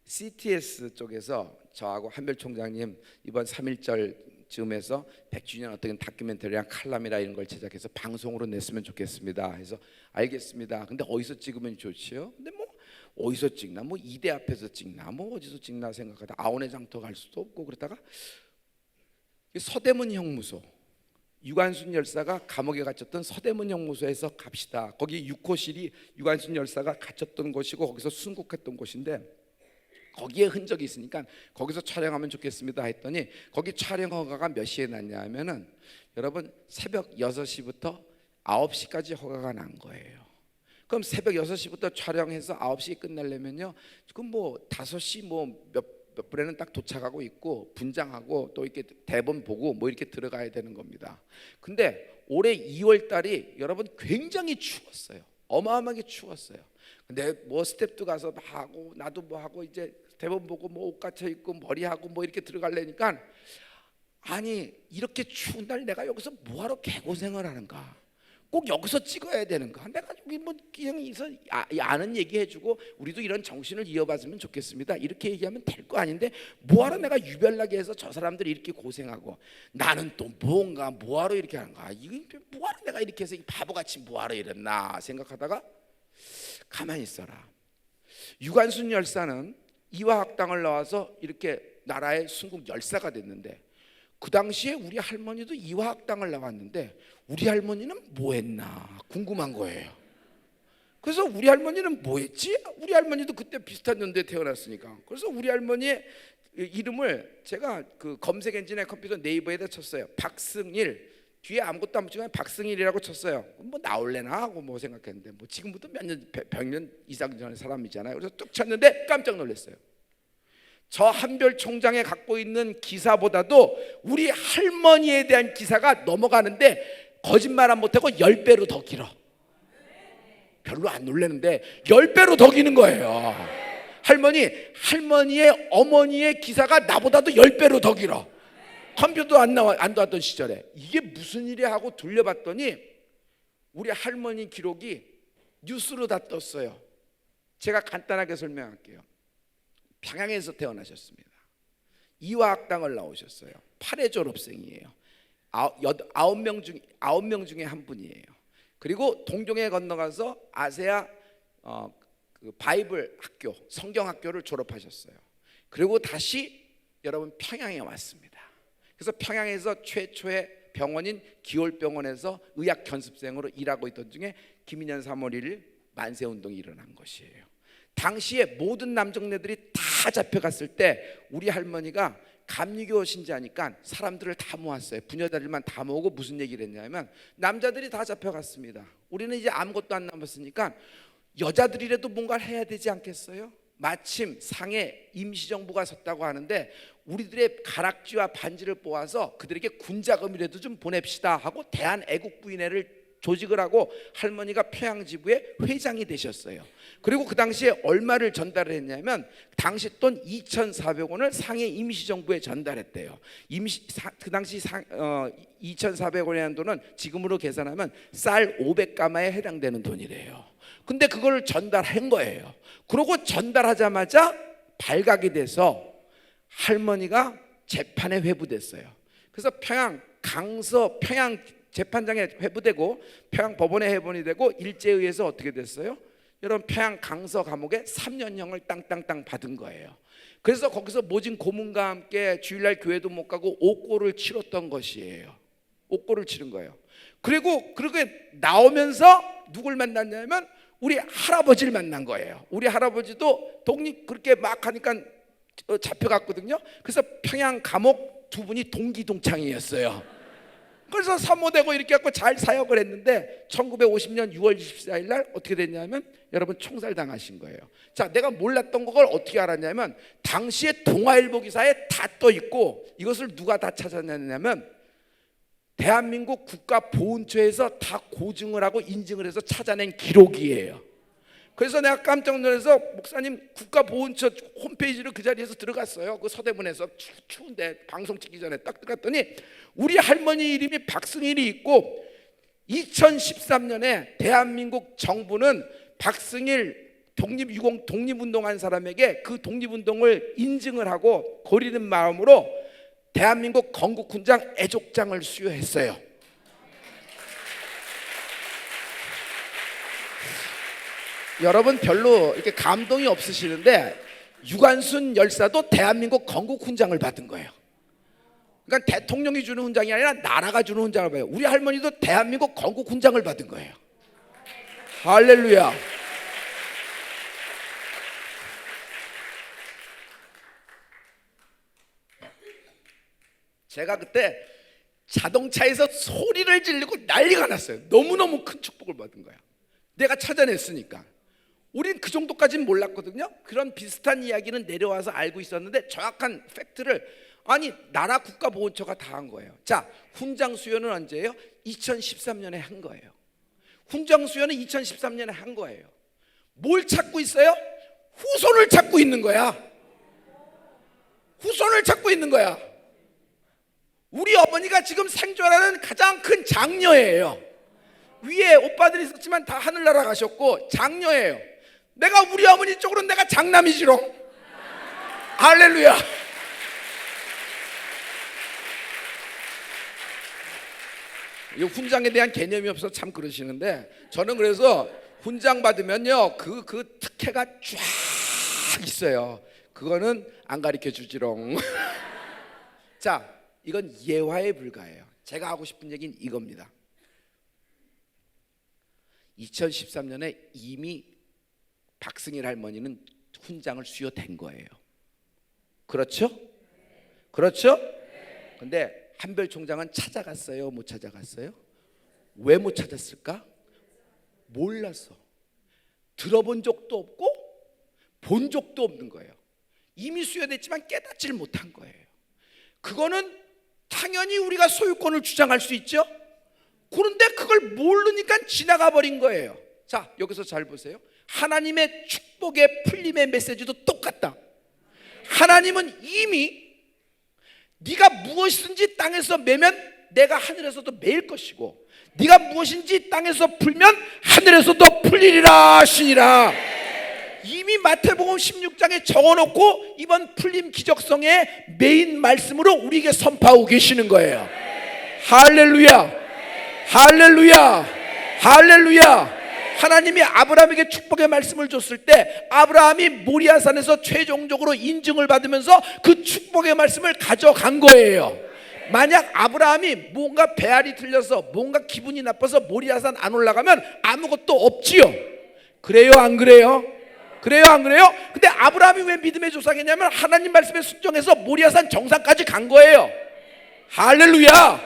CTS 쪽에서 저하고 한별 총장님 이번 3.1절 즈음에서 100주년 어떤 다큐멘터리랑 칼럼이라 이런 걸 제작해서 방송으로 냈으면 좋겠습니다. 그래서 알겠습니다. 근데 어디서 찍으면 좋지요? 근데 뭐 어디서 찍나? 뭐 이대 앞에서 찍나? 뭐 어디서 찍나 생각하다 아원의 장터 갈 수도 없고 그러다가 서대문 형무소, 유관순 열사가 감옥에 갇혔던 서대문 형무소에서 갑시다. 거기 6호실이 유관순 열사가 갇혔던 곳이고 거기서 순국했던 곳인데 거기에 흔적이 있으니까 거기서 촬영하면 좋겠습니다 했더니 거기 촬영 허가가 몇 시에 났냐 하면은 여러분 새벽 6시부터 9시까지 허가가 난 거예요. 그럼 새벽 6시부터 촬영해서 9시에 끝내려면요, 그럼 뭐 5시 몇 분에는 딱 도착하고 있고 분장하고 또 이렇게 대본 보고 뭐 이렇게 들어가야 되는 겁니다. 근데 올해 2월 달이 여러분 굉장히 추웠어요. 어마어마하게 추웠어요. 근데 뭐 스텝도 가서 막 하고 나도 뭐 하고 이제 대본 보고 뭐 옷 갖춰 입고 머리 하고 뭐 이렇게 들어가려니까 아니 이렇게 추운 날 내가 여기서 뭐하러 개고생을 하는가? 꼭 여기서 찍어야 되는가? 내가 여기 뭐 그냥 아는 얘기 해주고 우리도 이런 정신을 이어받으면 좋겠습니다. 이렇게 얘기하면 될 거 아닌데 뭐하러 내가 유별나게 해서 저 사람들이 이렇게 고생하고 나는 또 뭔가 뭐하러 이렇게 하는가? 이거 뭐하러 내가 이렇게 해서 이 바보같이 뭐하러 이랬나 생각하다가 가만히 있어라. 유관순 열사는 이화학당을 나와서 이렇게 나라의 순국 열사가 됐는데 그 당시에 우리 할머니도 이화학당을 나왔는데 우리 할머니는 뭐 했나 궁금한 거예요. 그래서 우리 할머니는 뭐 했지? 우리 할머니도 그때 비슷한 연도에 태어났으니까. 그래서 우리 할머니의 이름을 제가 그 검색 엔진의 컴퓨터 네이버에다 쳤어요. 박승일 뒤에 아무것도 안 붙이고 박승일이라고 쳤어요. 뭐 나올래나 하고 뭐 생각했는데 뭐 지금부터 몇 년, 100년 이상 전의 사람이잖아요. 그래서 뚝 쳤는데 깜짝 놀랐어요. 저 한별 총장이 갖고 있는 기사보다도 우리 할머니에 대한 기사가 넘어가는데 거짓말 못하고 10배로 더 길어. 별로 안 놀라는데 10배로 더 기는 거예요. 할머니의 어머니의 기사가 나보다도 10배로 더 길어. 컴퓨터 안 나왔던 시절에 이게 무슨 일이야 하고 돌려봤더니 우리 할머니 기록이 뉴스로 다 떴어요. 제가 간단하게 설명할게요. 평양에서 태어나셨습니다. 이화학당을 나오셨어요. 8회 졸업생이에요. 9명 중에 한 분이에요. 그리고 동경에 건너가서 아세아 그 바이블 학교, 성경학교를 졸업하셨어요. 그리고 다시 여러분 평양에 왔습니다. 그래서 평양에서 최초의 병원인 기월병원에서 의학 견습생으로 일하고 있던 중에 김인현 3월 1일 만세운동이 일어난 것이에요. 당시에 모든 남정네들이 다 잡혀갔을 때 우리 할머니가 감리교 신자니까 사람들을 다 모았어요. 부녀자들만 다 모으고 무슨 얘기를 했냐면 남자들이 다 잡혀갔습니다. 우리는 이제 아무것도 안 남았으니까 여자들이라도 뭔가를 해야 되지 않겠어요? 마침 상해 임시정부가 섰다고 하는데 우리들의 가락지와 반지를 뽑아서 그들에게 군자금이라도 좀 보냅시다 하고 대한애국부인회를 조직을 하고 할머니가 평양지부의 회장이 되셨어요. 그리고 그 당시에 얼마를 전달을 했냐면 당시 돈 2,400원을 상해 임시정부에 전달했대요. 그 당시 2,400원이라는 돈은 지금으로 계산하면 쌀 500가마에 해당되는 돈이래요. 근데 그걸 전달한 거예요. 그러고 전달하자마자 발각이 돼서 할머니가 재판에 회부됐어요. 그래서 평양 재판장에 회부되고 평양 법원에 회부이 되고 일제에 의해서 어떻게 됐어요? 여러분 평양 강서 감옥에 3년형을 땅땅땅 받은 거예요. 그래서 거기서 모진 고문과 함께 주일날 교회도 못 가고 옥고를 치렀던 것이에요. 옥고를 치른 거예요. 그리고 그렇게 나오면서 누굴 만났냐면 우리 할아버지를 만난 거예요. 우리 할아버지도 독립 그렇게 막 하니까 잡혀갔거든요. 그래서 평양 감옥 두 분이 동기동창이었어요. 그래서 사모되고 이렇게 갖고 잘 사역을 했는데 1950년 6월 24일 날 어떻게 됐냐면 여러분 총살당하신 거예요. 자, 내가 몰랐던 걸 어떻게 알았냐면 당시에 동아일보 기사에 다 떠 있고 이것을 누가 다 찾아냈냐면 대한민국 국가보훈처에서 다 고증을 하고 인증을 해서 찾아낸 기록이에요. 그래서 내가 깜짝 놀라서 목사님 국가보훈처 홈페이지를 그 자리에서 들어갔어요. 그 서대문에서 추운데 방송 찍기 전에 딱 들어갔더니 우리 할머니 이름이 박승일이 있고 2013년에 대한민국 정부는 박승일 독립운동한 사람에게 그 독립운동을 인증을 하고 거리는 마음으로 대한민국 건국훈장 애족장을 수여했어요. 여러분 별로 이렇게 감동이 없으시는데 유관순 열사도 대한민국 건국훈장을 받은 거예요. 그러니까 대통령이 주는 훈장이 아니라 나라가 주는 훈장을 받아요. 우리 할머니도 대한민국 건국훈장을 받은 거예요. 할렐루야. 제가 그때 자동차에서 소리를 지르고 난리가 났어요. 너무너무 큰 축복을 받은 거야. 내가 찾아냈으니까. 우린 그 정도까지는 몰랐거든요. 그런 비슷한 이야기는 내려와서 알고 있었는데 정확한 팩트를 아니 나라 국가보훈처가 다 한 거예요. 자, 훈장 수여는 언제예요? 2013년에 한 거예요. 훈장 수여는 2013년에 한 거예요. 뭘 찾고 있어요? 후손을 찾고 있는 거야. 후손을 찾고 있는 거야. 우리 어머니가 지금 생존하는 가장 큰 장녀예요. 위에 오빠들이 있었지만 다 하늘나라 가셨고 장녀예요. 내가 우리 어머니 쪽으로 내가 장남이지롱. 할렐루야. 이 훈장에 대한 개념이 없어서 참 그러시는데 저는 그래서 훈장 받으면요 그 특혜가 쫙 있어요. 그거는 안 가르쳐 주지롱. 자, 이건 예화에 불과해요. 제가 하고 싶은 얘기는 이겁니다. 2013년에 이미 박승일 할머니는 훈장을 수여된 거예요. 그렇죠? 그렇죠? 근데 한별 총장은 찾아갔어요? 못 찾아갔어요? 왜 못 찾았을까? 몰라서. 들어본 적도 없고 본 적도 없는 거예요. 이미 수여됐지만 깨닫지를 못한 거예요. 그거는 당연히 우리가 소유권을 주장할 수 있죠. 그런데 그걸 모르니까 지나가 버린 거예요. 자, 여기서 잘 보세요. 하나님의 축복의 풀림의 메시지도 똑같다. 하나님은 이미 네가 무엇이든지 땅에서 매면 내가 하늘에서도 매일 것이고, 네가 무엇인지 땅에서 풀면 하늘에서도 풀리리라 하시니라. 이미 마태복음 16장에 적어놓고 이번 풀림 기적성의 메인 말씀으로 우리에게 선포하고 계시는 거예요. 할렐루야, 할렐루야, 할렐루야. 하나님이 아브라함에게 축복의 말씀을 줬을 때 아브라함이 모리아산에서 최종적으로 인증을 받으면서 그 축복의 말씀을 가져간 거예요. 만약 아브라함이 뭔가 배알이 틀려서 뭔가 기분이 나빠서 모리아산 안 올라가면 아무것도 없지요. 그래요, 안 그래요? 그래요, 안 그래요? 근데 아브라함이 왜 믿음의 조상이냐면 하나님 말씀에 순종해서 모리아산 정상까지 간 거예요. 할렐루야.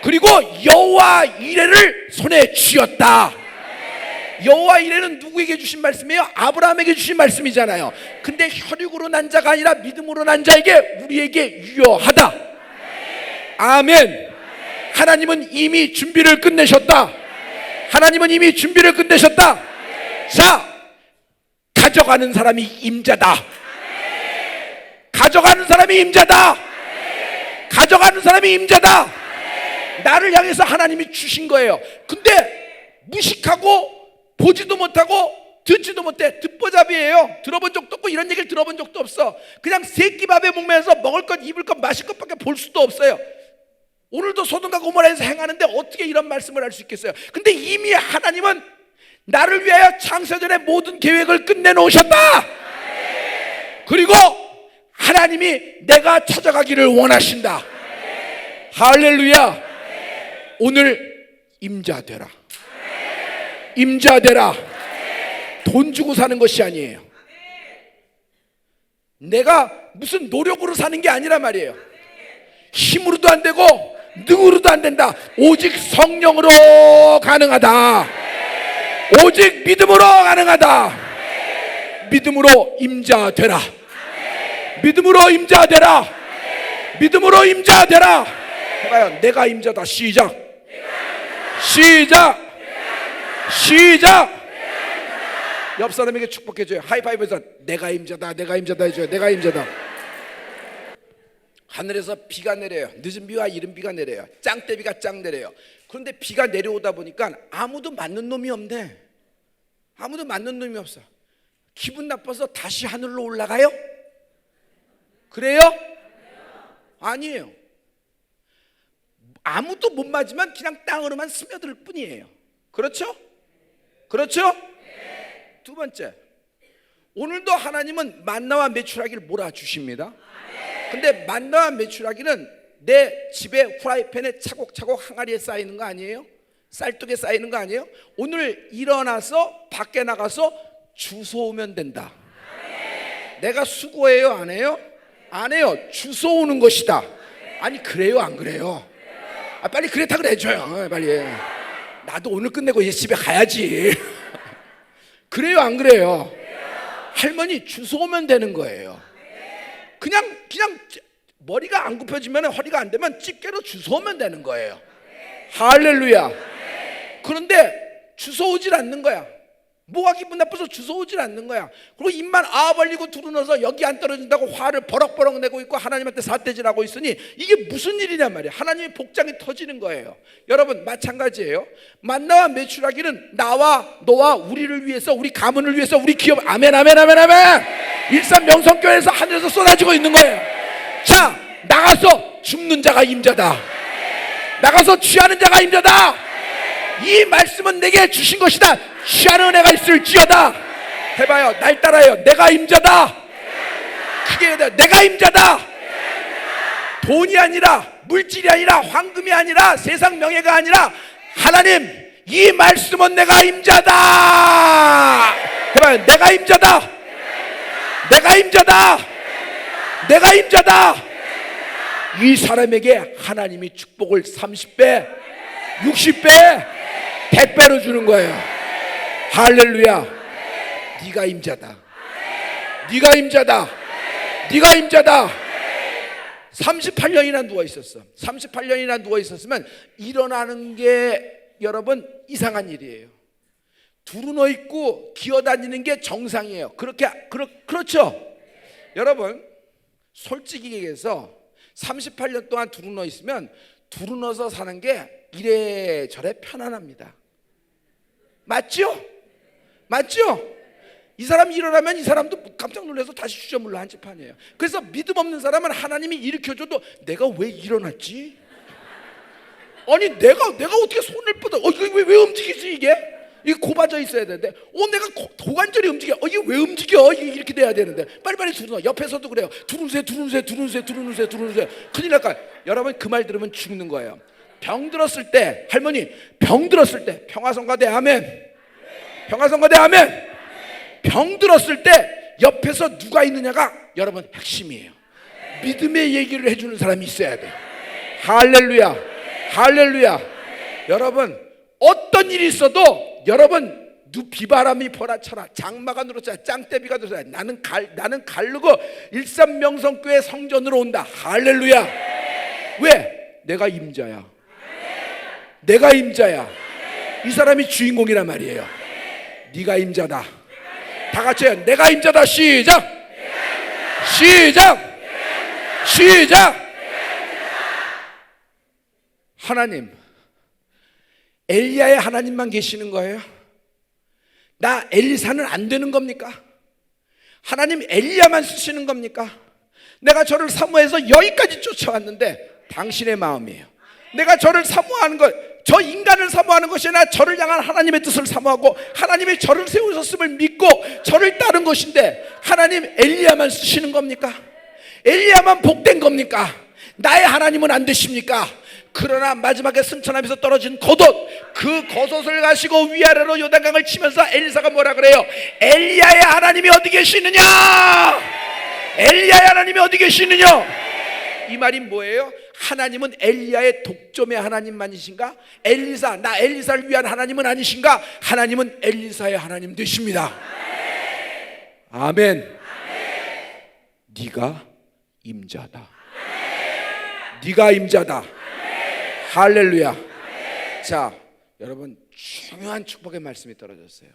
그리고 여호와 이레를 손에 쥐었다. 여호와 이레는 누구에게 주신 말씀이에요? 아브라함에게 주신 말씀이잖아요. 근데 혈육으로 난 자가 아니라 믿음으로 난 자에게 우리에게 유효하다. 아멘. 하나님은 이미 준비를 끝내셨다. 하나님은 이미 준비를 끝내셨다. 자, 가져가는 사람이 임자다. 가져가는 사람이 임자다. 가져가는 사람이 임자다. 나를 향해서 하나님이 주신 거예요. 근데 무식하고 보지도 못하고 듣지도 못해. 듣보잡이에요. 들어본 적도 없고 이런 얘기를 들어본 적도 없어. 그냥 새끼밥에 목매서 먹을 것, 입을 것, 마실 것밖에 볼 수도 없어요. 오늘도 소돔과 고모라에서 행하는데 어떻게 이런 말씀을 할 수 있겠어요? 근데 이미 하나님은 나를 위하여 창세전의 모든 계획을 끝내놓으셨다. 그리고 하나님이 내가 찾아가기를 원하신다. 할렐루야. 오늘 임자 되라. 임자 되라. 돈 주고 사는 것이 아니에요. 내가 무슨 노력으로 사는 게 아니란 말이에요. 힘으로도 안 되고 능으로도 안 된다. 오직 성령으로 가능하다. 오직 믿음으로 가능하다. 믿음으로 임자 되라. 믿음으로 임자 되라. 믿음으로 임자 되라. 해봐요. 내가 임자다. 시작. 시작. 시작. 옆 사람에게 축복해줘요. 하이파이브에서 내가 임자다. 내가 임자다 해줘요. 내가 임자다. 하늘에서 비가 내려요. 늦은 비와 이른 비가 내려요. 짱대비가 짱 내려요. 그런데 비가 내려오다 보니까 아무도 맞는 놈이 없네. 아무도 맞는 놈이 없어. 기분 나빠서 다시 하늘로 올라가요? 그래요? 아니에요. 아무도 못 맞으면 그냥 땅으로만 스며들 뿐이에요. 그렇죠? 그렇죠? 두 번째, 오늘도 하나님은 만나와 메추라기를 몰아주십니다. 근데 만나와 메추라기는 내 집에 프라이팬에 차곡차곡 항아리에 쌓이는 거 아니에요? 쌀떡에 쌓이는 거 아니에요? 오늘 일어나서 밖에 나가서 주워오면 된다. 내가 수고해요? 안 해요? 안 해요. 주워오는 것이다. 아니 그래요? 안 그래요? 빨리 그랬다 그래줘요. 빨리. 나도 오늘 끝내고 이제 집에 가야지. 그래요? 안 그래요? 할머니 주워오면 되는 거예요. 그냥 머리가 안 굽혀지면, 허리가 안 되면 집게로 주워오면 되는 거예요. 할렐루야. 그런데 주워오질 않는 거야. 뭐가 기분 나빠서 주워오질 않는 거야. 그리고 입만 벌리고 두루너서 여기 안 떨어진다고 화를 버럭버럭 내고 있고 하나님한테 삿대질하고 있으니 이게 무슨 일이냐 말이야. 하나님의 복장이 터지는 거예요. 여러분 마찬가지예요. 만나와 메추라기는 나와 너와 우리를 위해서, 우리 가문을 위해서, 우리 기업, 아멘 아멘 아멘 아멘, 일산 명성교회에서 하늘에서 쏟아지고 있는 거예요. 자, 나가서 죽는 자가 임자다. 나가서 취하는 자가 임자다. 이 말씀은 내게 주신 것이다. 취하는 은혜가 있을지어다. 해봐요. 날 따라요. 내가 임자다. 크게 해야 돼. 내가 임자다. 돈이 아니라, 물질이 아니라, 황금이 아니라, 세상 명예가 아니라, 하나님 이 말씀은 내가 임자다. 해봐요. 내가 임자다. 내가 임자다. 내가 임자다. 이 사람에게 하나님이 축복을 30배, 60배, 100배로 주는 거예요. 할렐루야. 네가 임자다. 네가 임자다. 네가 임자다. 38년이나 누워 있었어. 38년이나 누워 있었으면 일어나는 게 여러분 이상한 일이에요. 두루누워 있고 기어다니는 게 정상이에요. 그렇죠? 여러분 솔직히 얘기해서 38년 동안 두루누워 있으면 두루누워서 사는 게 이래저래 편안합니다. 맞죠? 맞죠? 이 사람이 일어나면 이 사람도 깜짝 놀라서 다시 주저물러 한집판이에요. 그래서 믿음 없는 사람은 하나님이 일으켜줘도 내가 왜 일어났지? 아니 내가 어떻게 손을 뻗어? 이게 왜 움직이지 이게? 이게 곱아져 있어야 되는데 내가 고관절이 움직여. 이게 왜 움직여? 이게 이렇게 돼야 되는데 빨리빨리 두루누워. 옆에서도 그래요. 두루누세. 큰일 날까. 여러분 그 말 들으면 죽는 거예요. 병 들었을 때 할머니 병 들었을 때 평화성가대 아멘. 평화성가대 아멘. 병 들었을 때 옆에서 누가 있느냐가 여러분 핵심이에요. 믿음의 얘기를 해주는 사람이 있어야 돼요. 할렐루야. 할렐루야. 여러분 어떤 일이 있어도 여러분 비바람이 벌어쳐라 장마가 늘어쳐라 짱떼비가 늘어쳐라 나는 가르고 일산명성교회 성전으로 온다. 할렐루야. 왜? 내가 임자야. 내가 임자야. 이 사람이 주인공이란 말이에요. 네가 임자다. 다 같이 해요. 내가 임자다. 시작. 시작. 시작. 하나님 엘리야의 하나님만 계시는 거예요? 나 엘리사는 안 되는 겁니까? 하나님 엘리야만 쓰시는 겁니까? 내가 저를 사모해서 여기까지 쫓아왔는데 당신의 마음이에요. 내가 저를 사모하는 것, 저 인간을 사모하는 것이 아니라 저를 향한 하나님의 뜻을 사모하고 하나님이 저를 세우셨음을 믿고 저를 따른 것인데 하나님 엘리야만 쓰시는 겁니까? 엘리야만 복된 겁니까? 나의 하나님은 안 되십니까? 그러나 마지막에 승천하면서 떨어진 겉옷, 그 겉옷을 가지고 위아래로 요단강을 치면서 엘리사가 뭐라 그래요? 엘리야의 하나님이 어디 계시느냐? 엘리야의 하나님이 어디 계시느냐? 이 말이 뭐예요? 하나님은 엘리야의 독점의 하나님만이신가? 나 엘리사를 위한 하나님은 아니신가? 하나님은 엘리사의 하나님 되십니다. 아멘. 네가 임자다. 네가 임자다. 할렐루야. 자, 여러분 중요한 축복의 말씀이 떨어졌어요.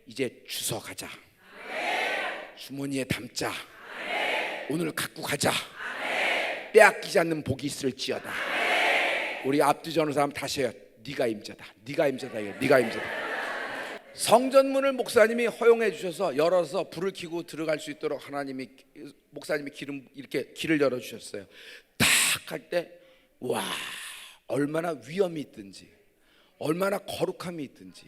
이제 주워 가자. 주머니에 담자. 오늘 갖고 가자. 빼앗기지 않는 복이 있을지어다. 우리 앞뒤 저는 사람 다시 해요. 네가 임자다. 네가 임자다. 네가 임자다. 성전문을 목사님이 허용해 주셔서 열어서 불을 켜고 들어갈 수 있도록 목사님이 이렇게 길을 열어 주셨어요. 딱 할 때 와, 얼마나 위험이 있든지 얼마나 거룩함이 있든지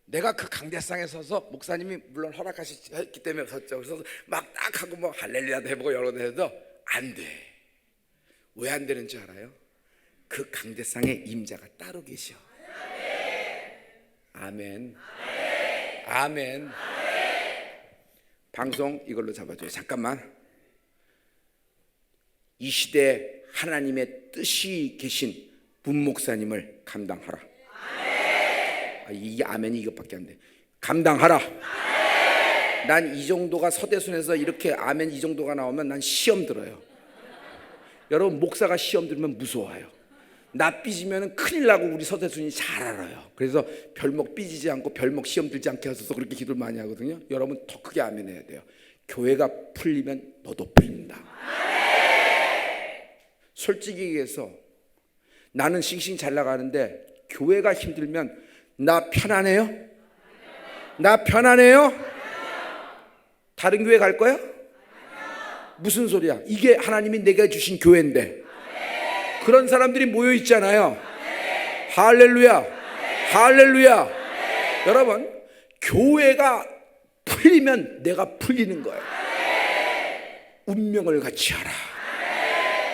내가 그 강대상에 서서 목사님이 물론 허락하셨기 때문에 섰죠. 그래서 막 딱 하고 뭐 할렐루야도 해보고 여러 번 해도 안 돼. 왜 안 되는 줄 알아요? 그 강대상에 임자가 따로 계셔. 아멘. 아멘. 방송 이걸로 잡아줘요. 잠깐만. 이 시대에 하나님의 뜻이 계신 문목사님을 감당하라. 이게 아멘이 이것밖에 안 돼. 감당하라. 난 이 정도가 서대순에서 이렇게 아멘 이 정도가 나오면 난 시험 들어요. 여러분 목사가 시험 들면 무서워요. 나 삐지면 큰일 나고 우리 서대순이 잘 알아요. 그래서 별목 삐지지 않고 별목 시험 들지 않게 하셔서 그렇게 기도를 많이 하거든요. 여러분 더 크게 아멘 해야 돼요. 교회가 풀리면 너도 풀린다. 솔직히 얘기해서 나는 싱싱 잘 나가는데 교회가 힘들면 나 편안해요? 나 편안해요? 다른 교회 갈 거야? 무슨 소리야? 이게 하나님이 내가 주신 교회인데 그런 사람들이 모여 있잖아요. 할렐루야. 할렐루야. 여러분 교회가 풀리면 내가 풀리는 거예요. 운명을 같이 하라.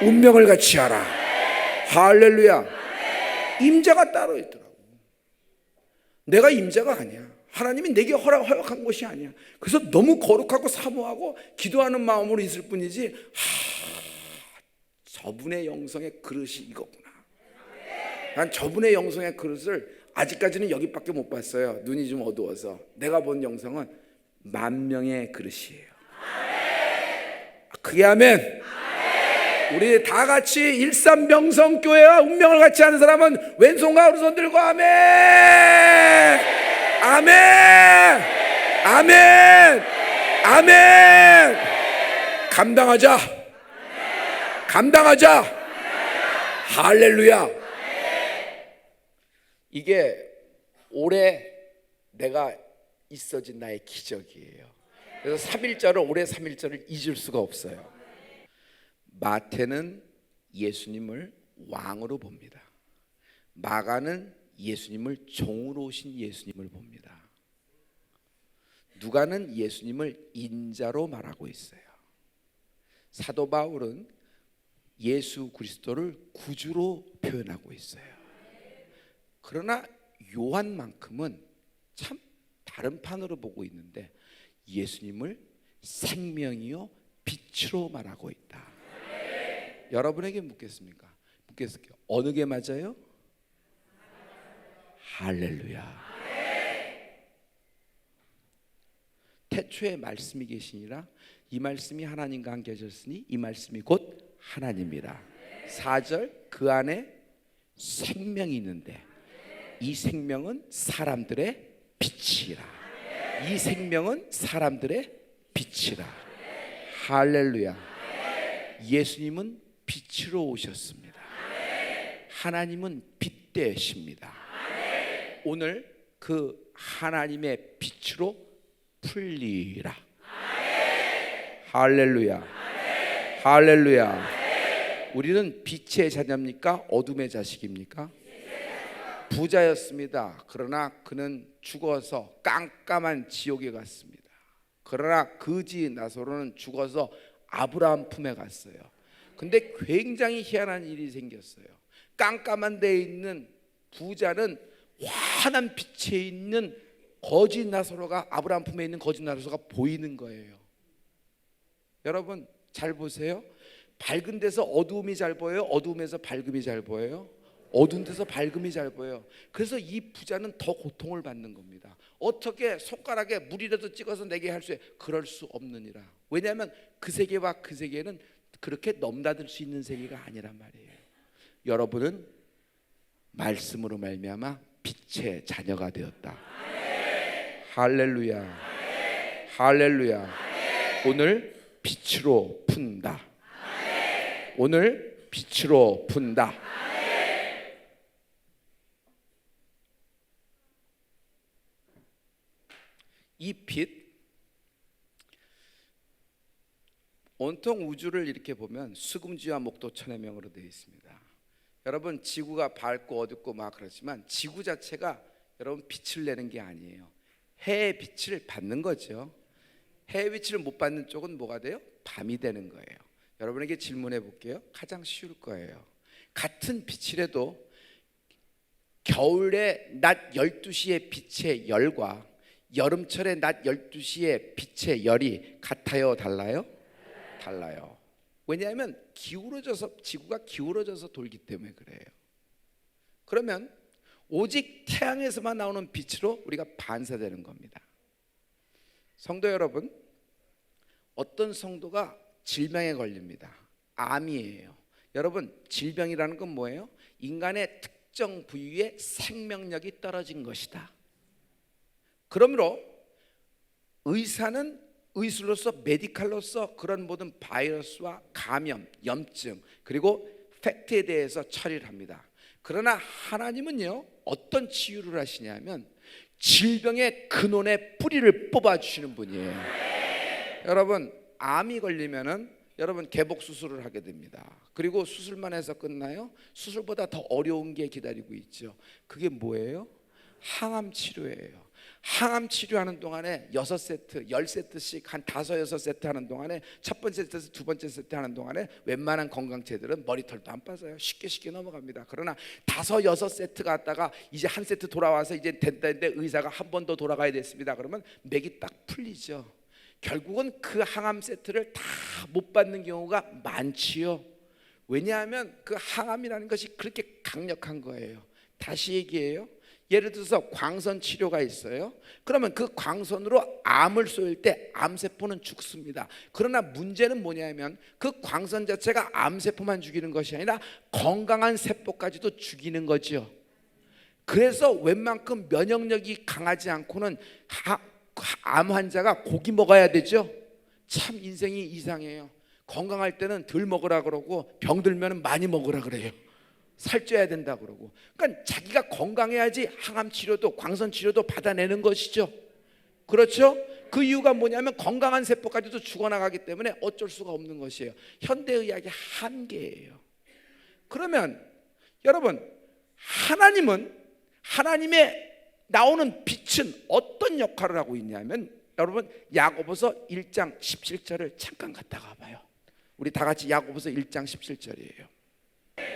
운명을 같이 하라. 할렐루야. 임자가 따로 있더라고. 내가 임자가 아니야. 하나님이 내게 허락한 것이 아니야. 그래서 너무 거룩하고 사모하고 기도하는 마음으로 있을 뿐이지 저분의 영성의 그릇이 이거구나. 난 저분의 영성의 그릇을 아직까지는 여기밖에 못 봤어요. 눈이 좀 어두워서. 내가 본 영성은 10,000명의 그릇이에요. 그게 아멘. 우리 다 같이 일산명성교회와 운명을 같이 하는 사람은 왼손과 오른손 들고 아멘. 아멘. 아멘. 아멘. 감당하자. 감당하자. 할렐루야. 이게 올해 내가 있어진 나의 기적이에요. 그래서 3.1절을 올해 3.1절을 잊을 수가 없어요. 마태는 예수님을 왕으로 봅니다. 마가는 예수님을 종으로 오신 예수님을 봅니다. 누가는 예수님을 인자로 말하고 있어요. 사도 바울은 예수 그리스도를 구주로 표현하고 있어요. 그러나 요한만큼은 참 다른 판으로 보고 있는데 예수님을 생명이요 빛으로 말하고 있다. 여러분에게 묻겠습니까? 묻겠을게요. 어느 게 맞아요? 할렐루야. 태초에 말씀이 계시니라 이 말씀이 하나님과 함께 하셨으니 이 말씀이 곧 하나님이라. 4절 그 안에 생명이 있는데 이 생명은 사람들의 빛이라. 이 생명은 사람들의 빛이라. 할렐루야. 예수님은 빛으로 오셨습니다. 하나님은 빛 되십니다. 오늘 그 하나님의 빛으로 풀리라. 할렐루야. 할렐루야. 우리는 빛의 자녀입니까? 어둠의 자식입니까? 부자였습니다. 그러나 그는 죽어서 깜깜한 지옥에 갔습니다. 그러나 그지 나사로는 죽어서 아브라함 품에 갔어요. 근데 굉장히 희한한 일이 생겼어요. 깜깜한 데에 있는 부자는 환한 빛에 있는 거짓 나사로가 아브라함 품에 있는 거짓 나사로가 보이는 거예요. 여러분 잘 보세요. 밝은 데서 어두움이 잘 보여요? 어두움에서 밝음이 잘 보여요? 어두운 데서 밝음이 잘 보여요. 그래서 이 부자는 더 고통을 받는 겁니다. 어떻게 손가락에 물이라도 찍어서 내게 할 수 있어요? 그럴 수 없느니라. 왜냐하면 그 세계와 그 세계는 그렇게 넘나들 수 있는 세계가 아니란 말이에요. 여러분은 말씀으로 말미암아 빛의 자녀가 되었다. 할렐루야. 할렐루야. 오늘 빛으로 푼다. 오늘 빛으로 푼다. 이 빛, 온통 우주를 이렇게 보면 수금지와 목도 천의 명으로 되어 있습니다. 여러분 지구가 밝고 어둡고 막 그렇지만 지구 자체가 여러분 빛을 내는 게 아니에요. 해의 빛을 받는 거죠. 해의 빛을 못 받는 쪽은 뭐가 돼요? 밤이 되는 거예요. 여러분에게 질문해 볼게요. 가장 쉬울 거예요. 같은 빛이라도 겨울에 낮 12시의 빛의 열과 여름철에 낮 12시의 빛의 열이 같아요? 달라요? 달라요. 왜냐하면 기울어져서 지구가 기울어져서 돌기 때문에 그래요. 그러면 오직 태양에서만 나오는 빛으로 우리가 반사되는 겁니다. 성도 여러분, 어떤 성도가 질병에 걸립니다. 암이에요. 여러분 질병이라는 건 뭐예요? 인간의 특정 부위의 생명력이 떨어진 것이다. 그러므로 의사는 의술로서 메디칼로서 그런 모든 바이러스와 감염, 염증 그리고 팩트에 대해서 처리를 합니다. 그러나 하나님은요 어떤 치유를 하시냐면 질병의 근원의 뿌리를 뽑아주시는 분이에요. 여러분 암이 걸리면은 여러분 개복 수술을 하게 됩니다. 그리고 수술만 해서 끝나요? 수술보다 더 어려운 게 기다리고 있죠. 그게 뭐예요? 항암 치료예요. 항암 치료하는 동안에 6세트, 10세트씩 한 5, 6세트 하는 동안에 첫 번째 세트, 두 번째 세트 하는 동안에 웬만한 건강체들은 머리털도 안 빠져요. 쉽게 넘어갑니다. 그러나 5, 6세트 갔다가 이제 한 세트 돌아와서 이제 된다는데 의사가 한 번 더 돌아가야 됐습니다. 그러면 맥이 딱 풀리죠. 결국은 그 항암 세트를 다 못 받는 경우가 많지요. 왜냐하면 그 항암이라는 것이 그렇게 강력한 거예요. 다시 얘기해요. 예를 들어서 광선 치료가 있어요. 그러면 그 광선으로 암을 쏘일 때 암세포는 죽습니다. 그러나 문제는 뭐냐면 그 광선 자체가 암세포만 죽이는 것이 아니라 건강한 세포까지도 죽이는 거죠. 그래서 웬만큼 면역력이 강하지 않고는 암 환자가 고기 먹어야 되죠. 참 인생이 이상해요. 건강할 때는 덜 먹으라 그러고 병들면 많이 먹으라 그래요. 살쪄야 된다 그러고. 그러니까 자기가 건강해야지 항암 치료도 광선 치료도 받아내는 것이죠. 그렇죠? 그 이유가 뭐냐면 건강한 세포까지도 죽어나가기 때문에 어쩔 수가 없는 것이에요. 현대의학의 한계예요. 그러면 여러분, 하나님의 나오는 빛은 어떤 역할을 하고 있냐면, 여러분 야고보서 1장 17절을 잠깐 갔다가 봐요. 우리 다 같이 야고보서 1장 17절이에요.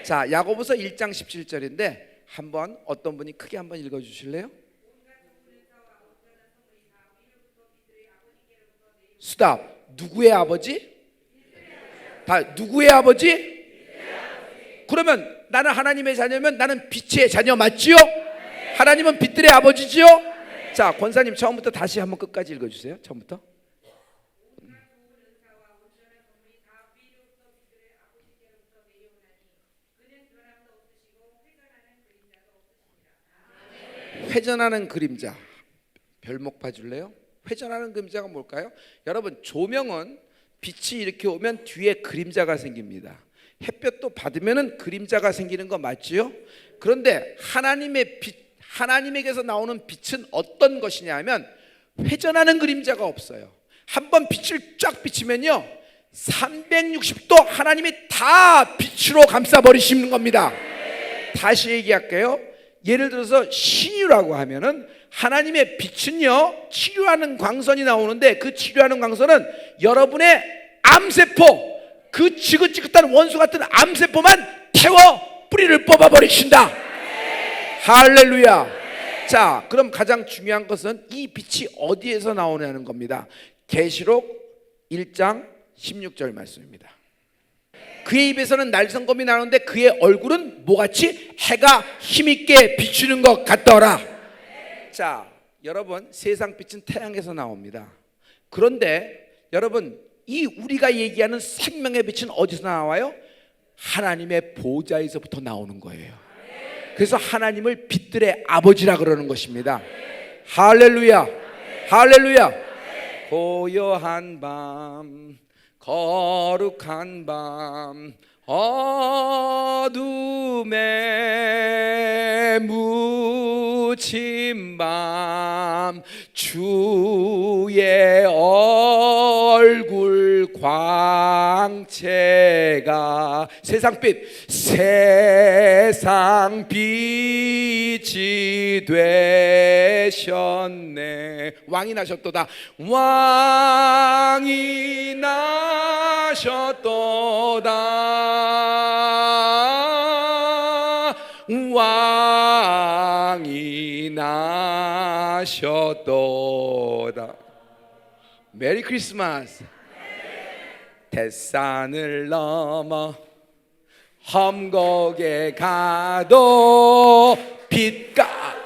자, 야고보서 1장 17절인데 한번 어떤 분이 크게 한번 읽어 주실래요? 스탑. 누구의 아버지? 다 누구의 아버지? 그러면 나는 하나님의 자녀면 나는 빛의 자녀 맞지요? 하나님은 빛들의 아버지지요? 자, 권사님 처음부터 다시 한번 끝까지 읽어 주세요. 처음부터. 회전하는 그림자. 별목 봐줄래요? 회전하는 그림자가 뭘까요? 여러분, 조명은 빛이 이렇게 오면 뒤에 그림자가 생깁니다. 햇볕도 받으면 그림자가 생기는 거 맞지요? 그런데 하나님의 빛, 하나님에게서 나오는 빛은 어떤 것이냐면 회전하는 그림자가 없어요. 한번 빛을 쫙 비치면요 360도 하나님이 다 빛으로 감싸버리시는 겁니다. 다시 얘기할게요. 예를 들어서 신유라고 하면은 하나님의 빛은요 치료하는 광선이 나오는데 그 치료하는 광선은 여러분의 암세포, 그 지긋지긋한 원수 같은 암세포만 태워 뿌리를 뽑아버리신다. 할렐루야. 자, 그럼 가장 중요한 것은 이 빛이 어디에서 나오냐는 겁니다. 계시록 1장 16절 말씀입니다. 그의 입에서는 날성검이 나오는데 그의 얼굴은 뭐같이 해가 힘있게 비추는 것 같더라. 자, 여러분, 세상 빛은 태양에서 나옵니다. 그런데 여러분, 이 우리가 얘기하는 생명의 빛은 어디서 나와요? 하나님의 보좌에서부터 나오는 거예요. 그래서 하나님을 빛들의 아버지라 그러는 것입니다. 할렐루야. 할렐루야. 고요한 밤, 거룩한 밤, 어둠에 묻힌 밤, 주의 얼굴 광채가 세상 빛이 되셨네. 왕이 나셨도다. 왕이 나셨도다. 왕이 나셨도다. 메리 크리스마스. 대산을 넘어 험곡에 가도 빛가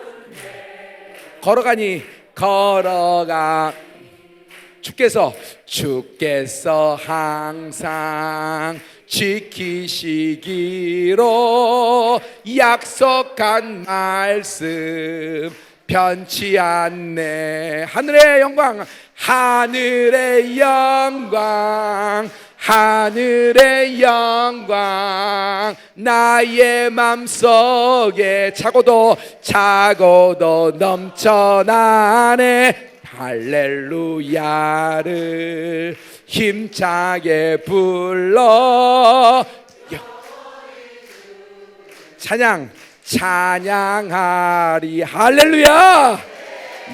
걸어가 주께서 항상 지키시기로 약속한 말씀 변치 않네. 하늘의 영광, 하늘의 영광, 하늘의 영광 나의 맘속에 차고도 넘쳐나네. 할렐루야를 힘차게 불러 찬양하리. 할렐루야.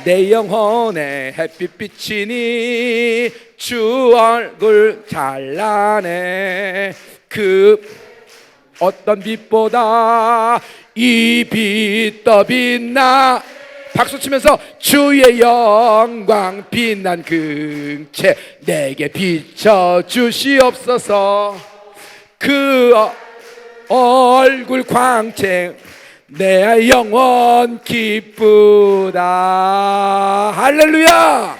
내 영혼에 햇빛 비치니 주 얼굴 찬란해. 그 어떤 빛보다 이 빛 더 빛나. 박수 치면서 주의 영광 빛난 긍채 내게 비춰 주시옵소서. 그 얼굴 광채 내 영혼 기쁘다. 할렐루야.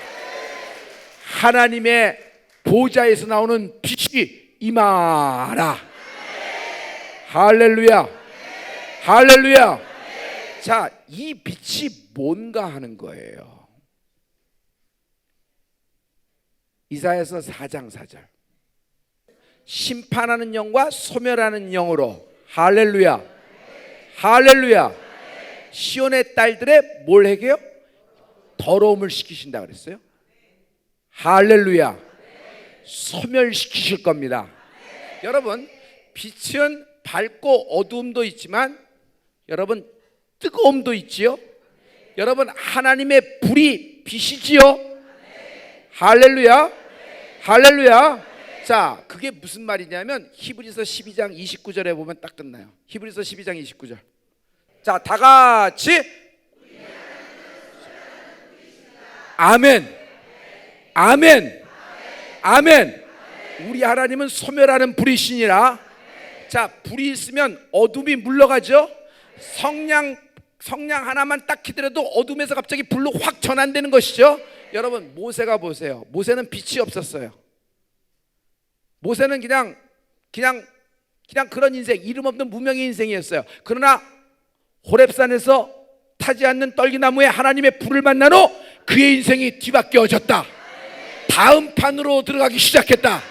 하나님의 보좌에서 나오는 빛이 임하라. 할렐루야. 할렐루야. 자, 이 빛이 뭔가 하는 거예요. 이사야서 4장 4절. 심판하는 영과 소멸하는 영으로. 할렐루야. 할렐루야. 시온의 딸들의 뭘 해게요? 더러움을 시키신다 그랬어요. 할렐루야. 소멸시키실 겁니다. 여러분, 빛은 밝고 어두움도 있지만 여러분 뜨거움도 있지요. 여러분, 하나님의 불이 빛이지요. 할렐루야. 할렐루야. 자, 그게 무슨 말이냐면 히브리서 12장 29절에 보면 딱 끝나요. 히브리서 12장 29절. 자, 다 같이 아멘. 아멘. 아멘. 우리 하나님은 소멸하는 불이시니라. 자, 불이 있으면 어둠이 물러가죠. 성냥 하나만 딱 키더라도 어둠에서 갑자기 불로 확 전환되는 것이죠. 여러분, 모세가 보세요. 모세는 빛이 없었어요. 모세는 그냥 그런 인생, 이름 없는 무명의 인생이었어요. 그러나 호렙산에서 타지 않는 떨기나무에 하나님의 불을 만난 후 그의 인생이 뒤바뀌어졌다. 다음 판으로 들어가기 시작했다.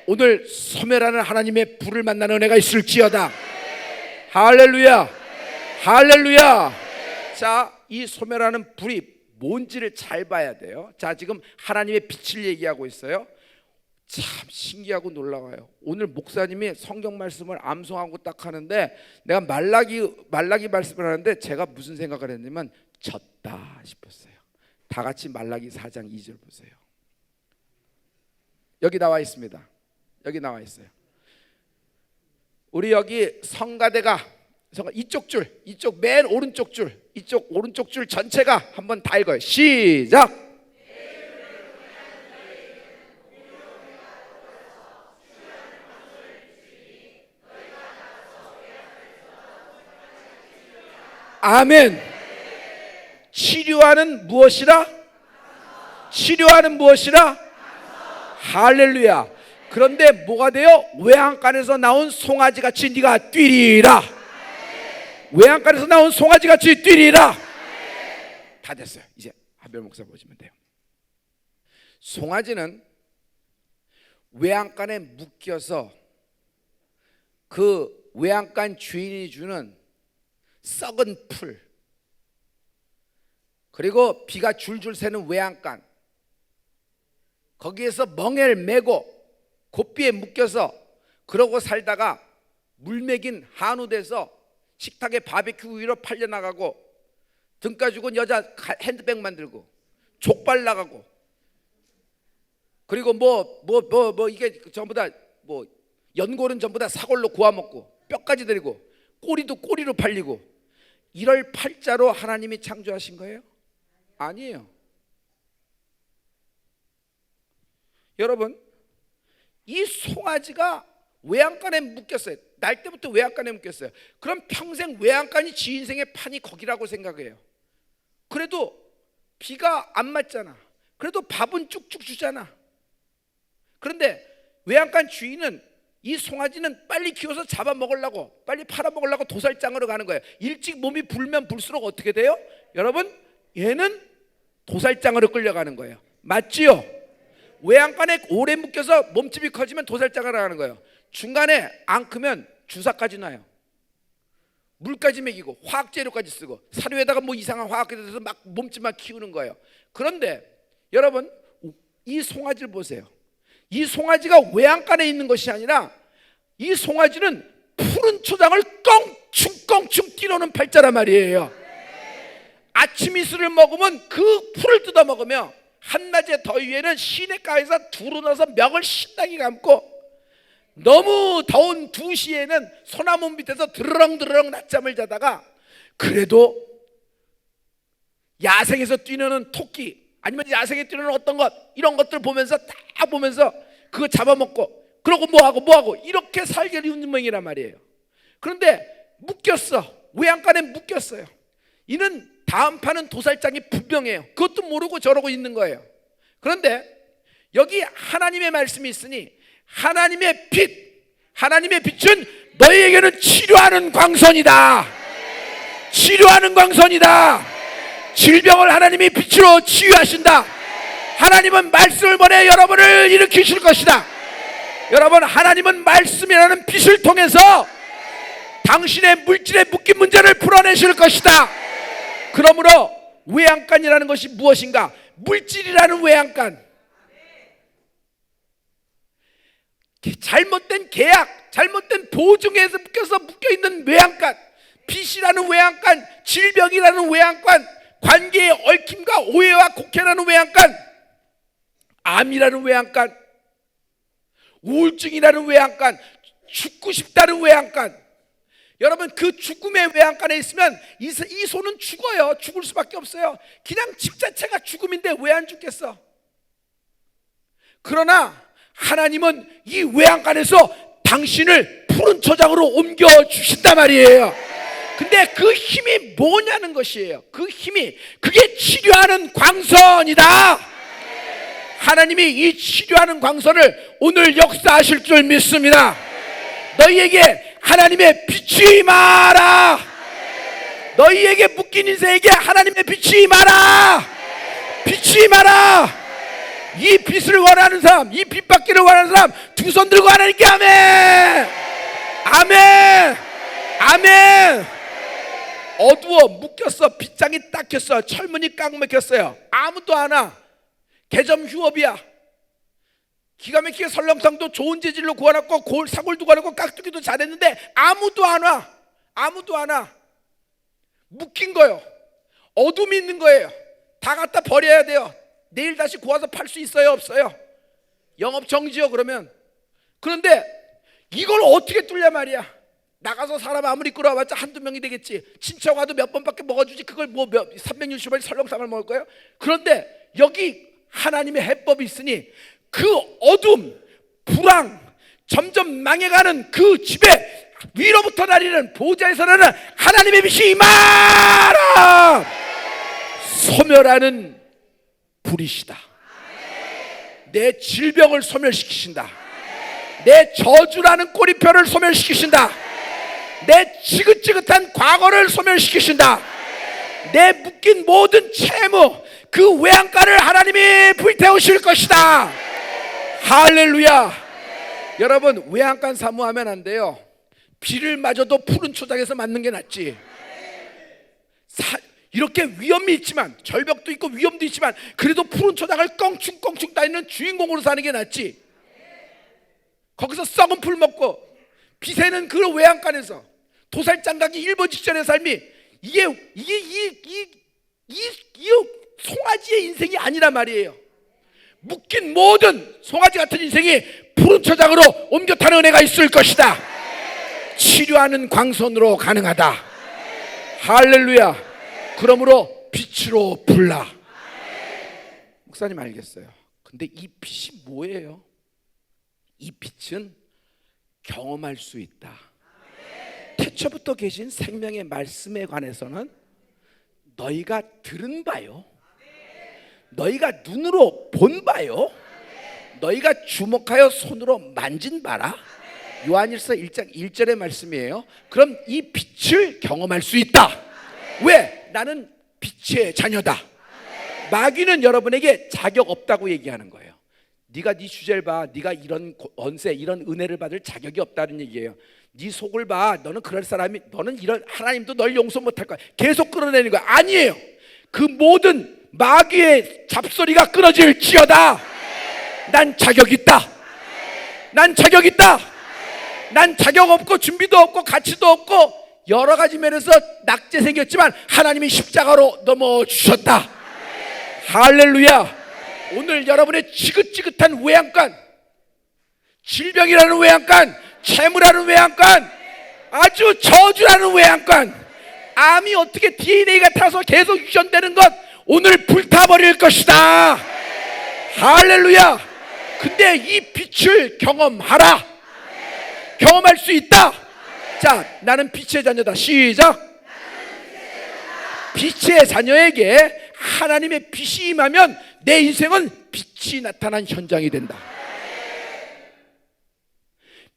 오늘 소멸하는 하나님의 불을 만나는 은혜가 있을지어다. 할렐루야. 할렐루야. 자, 이 소멸하는 불이 뭔지를 잘 봐야 돼요. 자, 지금 하나님의 빛을 얘기하고 있어요. 참 신기하고 놀라워요. 오늘 목사님이 성경 말씀을 암송하고 딱 하는데 내가 말라기 말씀을 하는데 제가 무슨 생각을 했냐면 졌다 싶었어요. 다 같이 말라기 4장 2절 보세요. 여기 나와 있습니다. 여기 나와 있어요. 우리 여기 성가대가 이쪽 줄, 이쪽 맨 오른쪽 줄, 이쪽 오른쪽 줄 전체가 한번 다 읽어요. 시작. 아멘. 치료하는 무엇이라? 치료하는 무엇이라? 할렐루야. 그런데 뭐가 돼요? 외양간에서 나온 송아지같이 네가 뛰리라. 외양간에서 나온 송아지같이 뛰리라. 다 됐어요. 이제 한별 목사 보시면 돼요. 송아지는 외양간에 묶여서 그 외양간 주인이 주는 썩은 풀, 그리고 비가 줄줄 새는 외양간, 거기에서 멍에를 메고 고삐에 묶여서 그러고 살다가 물맥인 한우 돼서 식탁에 바베큐 위로 팔려나가고 등가 죽은 여자 핸드백만 들고 족발 나가고, 그리고 이게 전부 다 연골은 전부 다 사골로 구워 먹고 뼈까지 들이고 꼬리도 꼬리로 팔리고, 이럴 팔자로 하나님이 창조하신 거예요? 아니에요. 여러분, 이 송아지가 외양간에 묶였어요. 날 때부터 외양간에 묶였어요. 그럼 평생 외양간이 지 인생의 판이 거기라고 생각해요. 그래도 비가 안 맞잖아. 그래도 밥은 쭉쭉 주잖아. 그런데 외양간 주인은 이 송아지는 빨리 키워서 잡아먹으려고, 빨리 팔아먹으려고 도살장으로 가는 거예요. 일찍 몸이 불면 불수록 어떻게 돼요? 여러분, 얘는 도살장으로 끌려가는 거예요. 맞지요? 외양간에 오래 묶여서 몸집이 커지면 도살장으로 가는 거예요. 중간에 안 크면 주사까지 놔요. 물까지 먹이고 화학재료까지 쓰고 사료에다가 이상한 화학재료 넣어서 막 몸집만 키우는 거예요. 그런데 여러분, 이 송아지를 보세요. 이 송아지가 외양간에 있는 것이 아니라 이 송아지는 푸른 초장을 껑충껑충 뛰노는 팔자란 말이에요. 아침 이슬을 먹으면 그 풀을 뜯어 먹으며 한낮의 더위에는 시냇가에서 두루 넣어서 멱을 신나게 감고, 너무 더운 2시에는 소나무 밑에서 드르렁드르렁 낮잠을 자다가 그래도 야생에서 뛰노는 토끼 아니면 야생에 뛰노는 어떤 것, 이런 것들 보면서 다 보면서 그거 잡아먹고 그러고 뭐하고 이렇게 살기 운명이란 말이에요. 그런데 묶였어. 외양간에 묶였어요. 이는 다음 판은 도살장이 분명해요. 그것도 모르고 저러고 있는 거예요. 그런데 여기 하나님의 말씀이 있으니 하나님의 빛은 너희에게는 치료하는 광선이다. 치료하는 광선이다. 질병을 하나님이 빛으로 치유하신다. 하나님은 말씀을 보내 여러분을 일으키실 것이다. 여러분, 하나님은 말씀이라는 빛을 통해서 당신의 물질에 묶인 문제를 풀어내실 것이다. 그러므로 외양간이라는 것이 무엇인가? 물질이라는 외양간, 잘못된 계약, 잘못된 보증에서 묶여있는 외양간, 빚이라는 외양간, 질병이라는 외양간, 관계의 얽힘과 오해와 곡해라는 외양간, 암이라는 외양간, 우울증이라는 외양간, 죽고 싶다는 외양간. 여러분, 그 죽음의 외양간에 있으면 이 손은 죽어요. 죽을 수밖에 없어요. 그냥 집 자체가 죽음인데 왜 안 죽겠어? 그러나 하나님은 이 외양간에서 당신을 푸른 초장으로 옮겨주신단 말이에요. 근데 그 힘이 뭐냐는 것이에요. 그 힘이, 그게 치료하는 광선이다. 하나님이 이 치료하는 광선을 오늘 역사하실 줄 믿습니다. 너희에게 하나님의 빛이 임하라. 너희에게 묶인 인생에게 하나님의 빛이 임하라. 빛이 임하라. 이 빛을 원하는 사람, 이 빛 받기를 원하는 사람 두 손 들고 하나님께 아멘. 아멘. 아멘. 어두워, 묶였어. 빗장이 딱 켰어. 철문이 꽉 막혔어요. 아무도 안 와. 개점 휴업이야. 기가 막히게 설렁탕도 좋은 재질로 구워놨고 사골도 구워놨고 깍두기도 잘했는데 아무도 안 와. 아무도 안 와. 묶인 거예요. 어둠이 있는 거예요. 다 갖다 버려야 돼요. 내일 다시 구워서 팔 수 있어요, 없어요? 영업 정지요, 그러면. 그런데 이걸 어떻게 뚫냐 말이야. 나가서 사람 아무리 끌어와봤자 한두 명이 되겠지. 친척 와도 몇 번밖에 먹어주지. 그걸 뭐 360원 설렁탕을 먹을 거예요? 그런데 여기 하나님의 해법이 있으니 그 어둠, 불황, 점점 망해가는 그 집에 위로부터 나리는 보좌에서는 하나님의 빛이 임하라. 소멸하는 불이시다. 내 질병을 소멸시키신다. 내 저주라는 꼬리표를 소멸시키신다. 내 지긋지긋한 과거를 소멸시키신다. 내 묶인 모든 채무, 그 외양간을 하나님이 불태우실 것이다. 할렐루야. 여러분, 외양간 사모하면 안 돼요. 비를 맞아도 푸른 초장에서 맞는 게 낫지. 이렇게 위험이 있지만, 절벽도 있고 위험도 있지만 그래도 푸른 초장을 껑충껑충 따있는 주인공으로 사는 게 낫지. 거기서 썩은 풀 먹고 비 새는 그 외양간에서 도살장가기 일보 직전의 삶이 이게 송아지의 인생이 아니란 말이에요. 묶인 모든 송아지 같은 인생이 푸른 초장으로 옮겨 타는 은혜가 있을 것이다. 치료하는 광선으로 가능하다. 할렐루야. 그러므로 빛으로 불라. 목사님 알겠어요. 근데 이 빛이 뭐예요? 이 빛은 경험할 수 있다. 태초부터 계신 생명의 말씀에 관해서는 너희가 들은 바요, 너희가 눈으로 본 바요, 너희가 주목하여 손으로 만진 바라. 요한일서 1장 1절의 말씀이에요. 그럼 이 빛을 경험할 수 있다. 왜? 나는 빛의 자녀다. 마귀는 여러분에게 자격 없다고 얘기하는 거예요. 네가 네 주제를 봐. 네가 이런 언세, 이런 은혜를 받을 자격이 없다는 얘기예요. 네 속을 봐. 너는 그럴 사람이, 너는 이런, 하나님도 널 용서 못할 거야. 계속 끌어내는 거야. 아니에요. 그 모든 마귀의 잡소리가 끊어질지어다. 난 자격 있다. 난 자격 있다. 난 자격 없고 준비도 없고 가치도 없고 여러 가지 면에서 낙제 생겼지만 하나님이 십자가로 넘어주셨다. 할렐루야. 오늘 여러분의 지긋지긋한 외양간, 질병이라는 외양간, 채무라는 외양간, 아주 저주라는 외양간, 암이 어떻게 DNA가 타서 계속 유전되는 것 오늘 불타버릴 것이다. 할렐루야. 근데 이 빛을 경험하라. 경험할 수 있다. 자, 나는 빛의 자녀다. 시작. 빛의 자녀에게 하나님의 빛이 임하면 내 인생은 빛이 나타난 현장이 된다.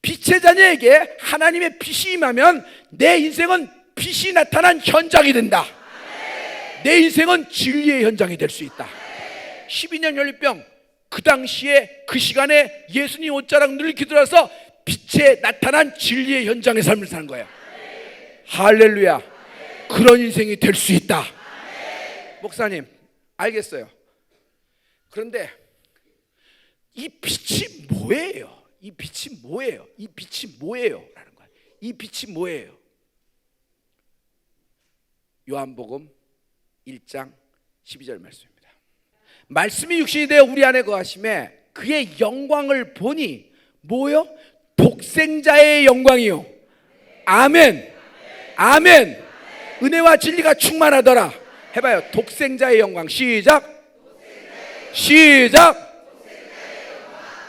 빛의 자녀에게 하나님의 빛이 임하면 내 인생은 빛이 나타난 현장이 된다. 내 인생은 진리의 현장이 될 수 있다. 12년 연립병, 그 당시에 그 시간에 예수님 옷자락 늘 기도해서 빛에 나타난 진리의 현장의 삶을 사는 거예요. 할렐루야. 그런 인생이 될 수 있다. 목사님, 알겠어요. 그런데 이 빛이 뭐예요? 이 빛이 뭐예요? 이 빛이 뭐예요? 라는 거예요. 이 빛이 뭐예요? 요한복음 1장 12절 말씀입니다. 말씀이 육신이 되어 우리 안에 거하심에 그의 영광을 보니 뭐요? 독생자의 영광이요. 아멘. 아멘. 은혜와 진리가 충만하더라. 해봐요. 독생자의 영광. 시작. 시작.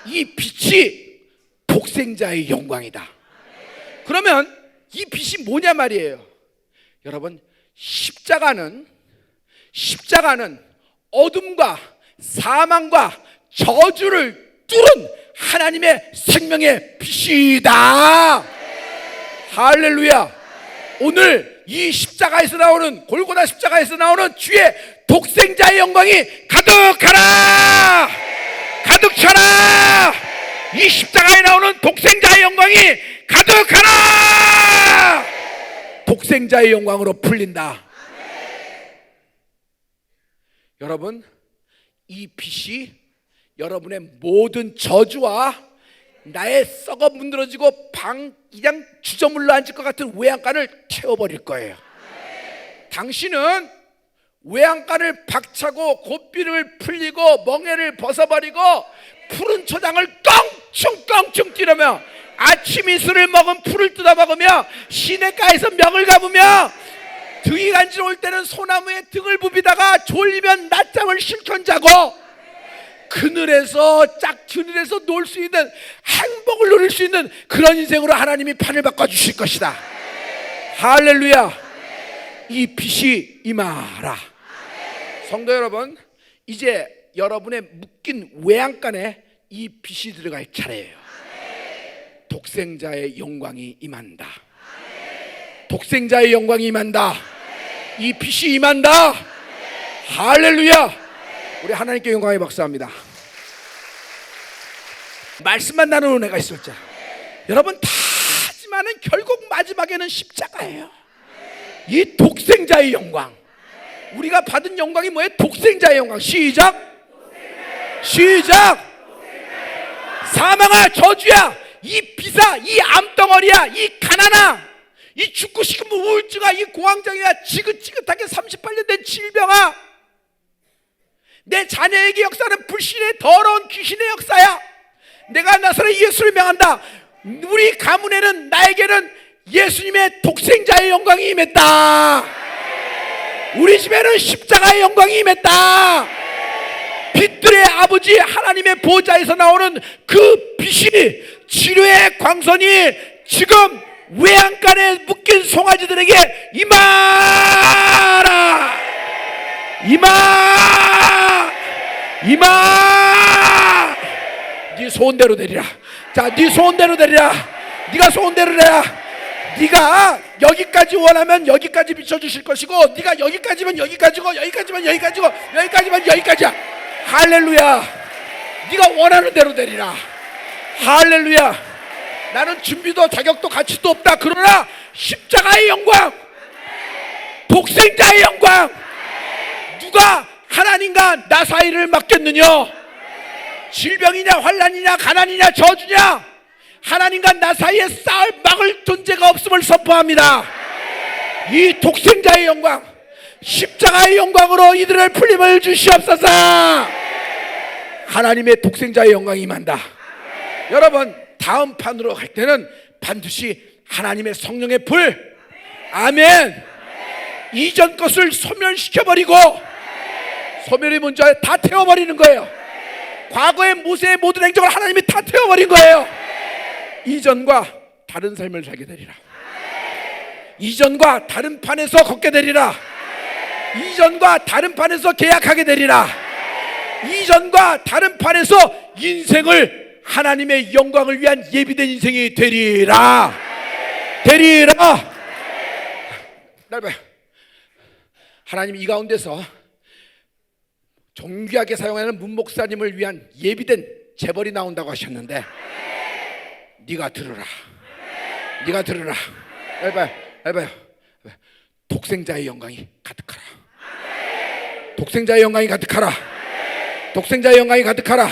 이 빛이 독생자의 영광이다. 그러면 이 빛이 뭐냐 말이에요. 여러분, 십자가는 어둠과 사망과 저주를 뚫은 하나님의 생명의 빛이다. 할렐루야. 오늘 이 십자가에서 나오는, 골고다 십자가에서 나오는 주의 독생자의 영광이 가득하라. 가득 차라. 이 십자가에 나오는 독생자의 영광이 가득하라. 독생자의 영광으로 풀린다. 여러분, 이 빛이 여러분의 모든 저주와 나의 썩어 문드러지고 그냥 주저물러 앉을 것 같은 외양간을 태워버릴 거예요. 당신은 외양간을 박차고 고삐를 풀리고 멍에를 벗어버리고 푸른 초장을 껑충껑충 뛰르며 아침 이슬을 먹은 풀을 뜯어먹으며 시냇가에서 멱을 감으며 등이 간지러울 때는 소나무에 등을 부비다가 졸리면 낮잠을 실컷 자고 그늘에서 놀 수 있는, 행복을 누릴 수 있는 그런 인생으로 하나님이 판을 바꿔주실 것이다. 할렐루야. 이 빛이 임하라. 성도 여러분, 이제 여러분의 묶인 외양간에 이 빛이 들어갈 차례예요. 독생자의 영광이 임한다. 독생자의 영광이 임한다. 이 빛이 임한다. 할렐루야. 우리 하나님께 영광의 박수합니다. 말씀만 나누는 은혜가 있었죠. 여러분, 다 하지만은 결국 마지막에는 십자가예요. 이 독생자의 영광, 우리가 받은 영광이 뭐예요? 독생자의 영광. 시작. 시작. 사망아, 저주야, 이 비사, 이 암덩어리야, 이 가난아, 이 죽고 싶은 우울증아, 이 공황장애야, 지긋지긋하게 38년 된 질병아, 내 자녀에게 역사는 불신의 더러운 귀신의 역사야. 내가 나서는 예수를 명한다. 우리 가문에는, 나에게는 예수님의 독생자의 영광이 임했다. 우리 집에는 십자가의 영광이 임했다. 빛들의 아버지 하나님의 보좌에서 나오는 그 빛이, 치료의 광선이 지금 외양간에 묶인 송아지들에게 임하라. 임하. 네 소원대로 되리라. 자, 네 소원대로 되리라. 네가 소원대로 되라. 네가 여기까지 원하면 여기까지 비춰주실 것이고, 네가 여기까지면 여기까지고, 여기까지면 여기까지고, 여기까지면 여기까지야. 할렐루야. 네가 원하는 대로 되리라. 할렐루야. 나는 준비도 자격도 가치도 없다. 그러나 십자가의 영광, 독생자의 영광, 누가 하나님과 나 사이를 막겠느냐? 질병이냐, 환난이냐, 가난이냐, 저주냐, 하나님과 나 사이에 막을 존재가 없음을 선포합니다. 이 독생자의 영광, 십자가의 영광으로 이들을 풀림을 주시옵소서. 하나님의 독생자의 영광이 임한다. 여러분, 다음 판으로 갈 때는 반드시 하나님의 성령의 불, 아멘, 이전 것을 소멸시켜버리고, 소멸이 먼저 다 태워버리는 거예요. 과거의 모세의 모든 행적을 하나님이 다 태워버린 거예요. 이전과 다른 삶을 살게 되리라. 이전과 다른 판에서 걷게 되리라. 이전과 다른 판에서 계약하게 되리라. 이전과 다른 판에서 인생을 하나님의 영광을 위한 예비된 인생이 되리라. 되리라. 넓어요. 하나님 이 가운데서 존귀하게 사용하는 문목사님을 위한 예비된 재벌이 나온다고 하셨는데, 네가 들으라. 네가 들으라. 넓어요. 독생자의 영광이 가득하라. 독생자의 영광이 가득하라. 독생자의 영광이 가득하라.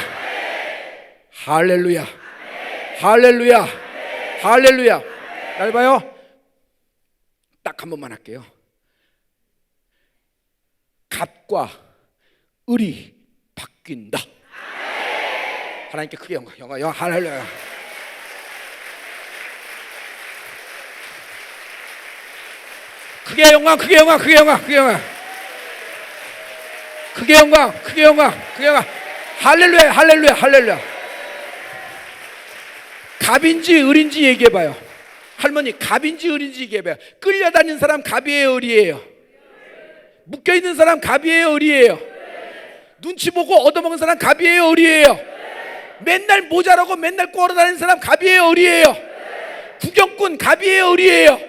할렐루야. 할렐루야. 할렐루야. 넓어요. 딱 한 번만 할게요. 값과 을이 바뀐다. 하나님께 크게 영광. 할렐루야. 크게 영광. 할렐루야. 갑인지 을인지 얘기해봐요. 할머니, 갑인지 을인지 얘기해봐요. 끌려다니는 사람 갑이에요, 을이에요? 묶여있는 사람 갑이에요, 을이에요? 눈치 보고 얻어먹은 사람 갑이에요, 을이에요? 맨날 모자라고 맨날 꼬러다니는 사람 갑이에요, 을이에요? 구경꾼 갑이에요, 을이에요?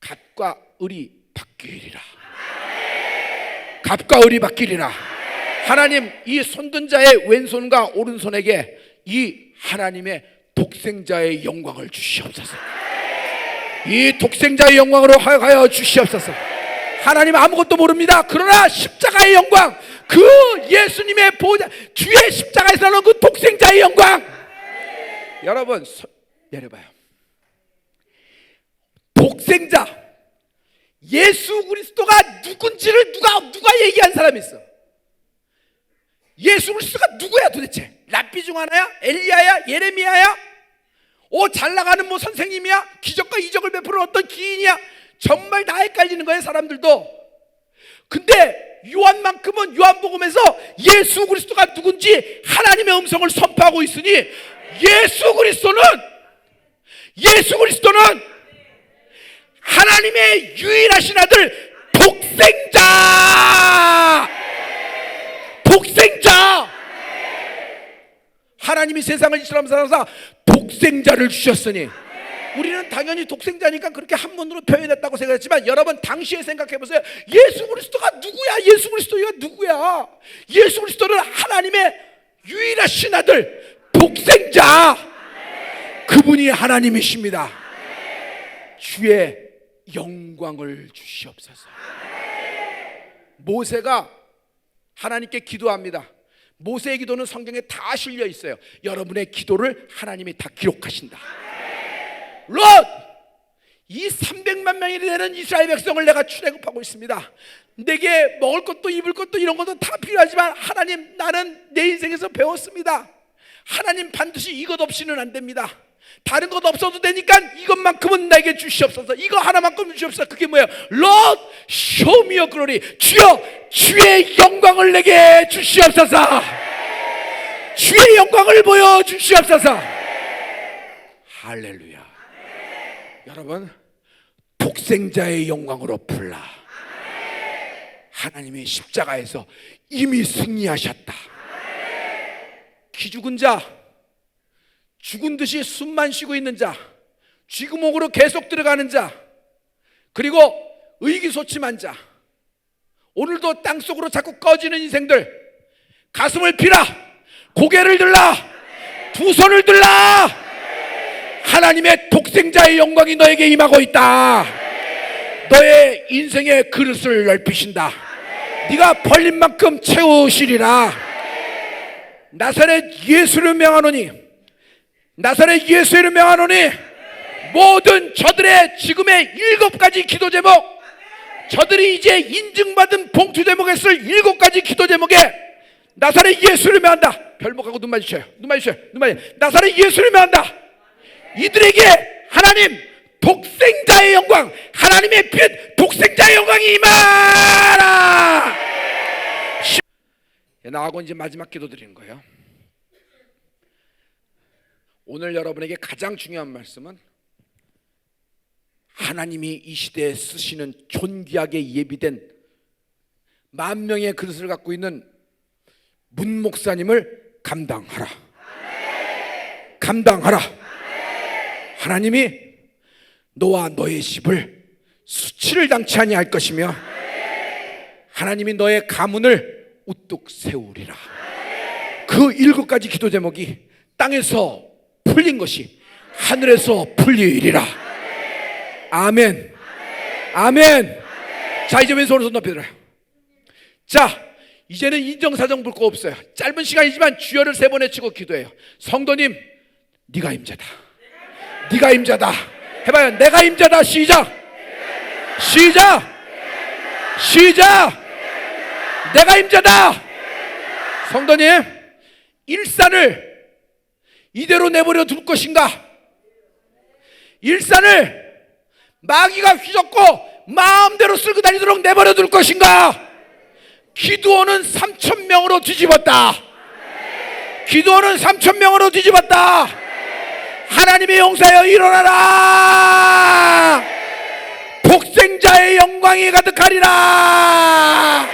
갑과 을이 바뀌리라. 갑과 을이 바뀌리라. 하나님, 이 손든 자의 왼손과 오른손에게 이 하나님의 독생자의 영광을 주시옵소서. 이 독생자의 영광으로 하여 주시옵소서. 하나님 아무것도 모릅니다. 그러나 십자가의 영광, 그 예수님의 보좌 주의 십자가에서 나온 그 독생자의 영광. 여러분 내려봐요. 독생자 예수 그리스도가 누군지를 누가 얘기한 사람이 있어? 예수 그리스도가 누구야 도대체? 랍비 중 하나야? 엘리야야? 예레미야야? 잘 나가는 뭐 선생님이야? 기적과 이적을 베푸는 어떤 기인이야? 정말 다 헷갈리는 거예요, 사람들도. 근데 요한만큼은 요한복음에서 예수 그리스도가 누군지 하나님의 음성을 선포하고 있으니 예수 그리스도는 하나님의 유일하신 아들 독생자. 하나님이 세상을 이처럼 살아서 독생자를 주셨으니 우리는 당연히 독생자니까 그렇게 한문으로 표현했다고 생각했지만, 여러분 당시에 생각해 보세요. 예수 그리스도가 누구야? 예수 그리스도가 누구야? 예수 그리스도는 하나님의 유일하신 아들 독생자, 그분이 하나님이십니다. 주의 영광을 주시옵소서. 모세가 하나님께 기도합니다. 모세의 기도는 성경에 다 실려 있어요. 여러분의 기도를 하나님이 다 기록하신다. 롯! 이 300만 명이 되는 이스라엘 백성을 내가 출애굽하고 있습니다. 내게 먹을 것도 입을 것도 이런 것도 다 필요하지만 하나님, 나는 내 인생에서 배웠습니다. 하나님 반드시 이것 없이는 안 됩니다. 다른 것 없어도 되니까 이것만큼은 나에게 주시옵소서. 이거 하나만큼 주시옵소서. 그게 뭐예요? Lord, show me your glory. 주여, 주의 영광을 내게 주시옵소서. 주의 영광을 보여 주시옵소서. 할렐루야. 여러분, 독생자의 영광으로 불라. 하나님이 십자가에서 이미 승리하셨다. 기죽은 자, 죽은 듯이 숨만 쉬고 있는 자, 쥐구멍으로 계속 들어가는 자, 그리고 의기소침한 자, 오늘도 땅속으로 자꾸 꺼지는 인생들, 가슴을 피라, 고개를 들라, 두 손을 들라. 하나님의 독생자의 영광이 너에게 임하고 있다. 너의 인생의 그릇을 넓히신다. 네가 벌린 만큼 채우시리라. 나사렛 예수를 명하노니, 나사렛 예수를 명하노니, 모든 저들의 지금의 7가지 기도 제목, 저들이 이제 인증받은 봉투 제목에 쓸 7가지 기도 제목에 나사렛 예수를 명한다. 별목하고 눈 마주쳐요. 나사렛 예수를 명한다. 이들에게 하나님 독생자의 영광, 하나님의 빛, 독생자의 영광이 임하라. 나하고 이제 마지막 기도 드리는 거예요. 오늘 여러분에게 가장 중요한 말씀은 하나님이 이 시대에 쓰시는 존귀하게 예비된 10,000명의 그릇을 갖고 있는 문 목사님을 감당하라. 감당하라. 하나님이 너와 너의 집을 수치를 당치 아니할 것이며 하나님이 너의 가문을 우뚝 세우리라. 그 7가지 기도 제목이 땅에서 풀린 것이 하늘에서 풀리리라. 아멘. 아멘. 자, 이제 왼손으로 손 높이 들어요. 자, 이제는 인정사정 볼 거 없어요. 짧은 시간이지만 주여를 3번 외치고 기도해요. 성도님, 네가 임자다. 네가 임자다. 해봐요. 내가 임자다. 시작. 시작. 시작. 내가 임자다. 성도님, 일산을 이대로 내버려 둘 것인가? 일산을 마귀가 휘젓고 마음대로 쓸고 다니도록 내버려 둘 것인가? 기드온은 3,000명으로 뒤집었다. 기드온은 3,000명으로 뒤집었다. 하나님의 용사여 일어나라. 복생자의 영광이 가득하리라.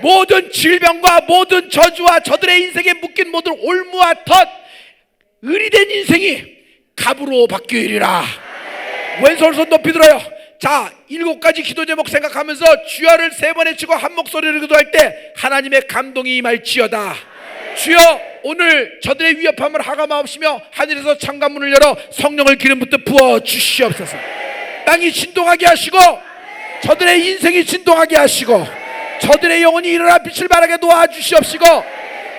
모든 질병과 모든 저주와 저들의 인생에 묶인 모든 올무와 덫, 의리된 인생이 갑으로 바뀌리라. 왼손 손 높이 들어요. 자, 7가지 기도 제목 생각하면서 주여를 3번 외치고 한 목소리를 기도할 때 하나님의 감동이 임할지어다. 주여, 오늘 저들의 위협함을 하감하옵시며 하늘에서 창간문을 열어 성령을 기름 붓듯 부어 주시옵소서. 땅이 진동하게 하시고 저들의 인생이 진동하게 하시고 저들의 영혼이 일어나 빛을 발하게 도와주시옵시고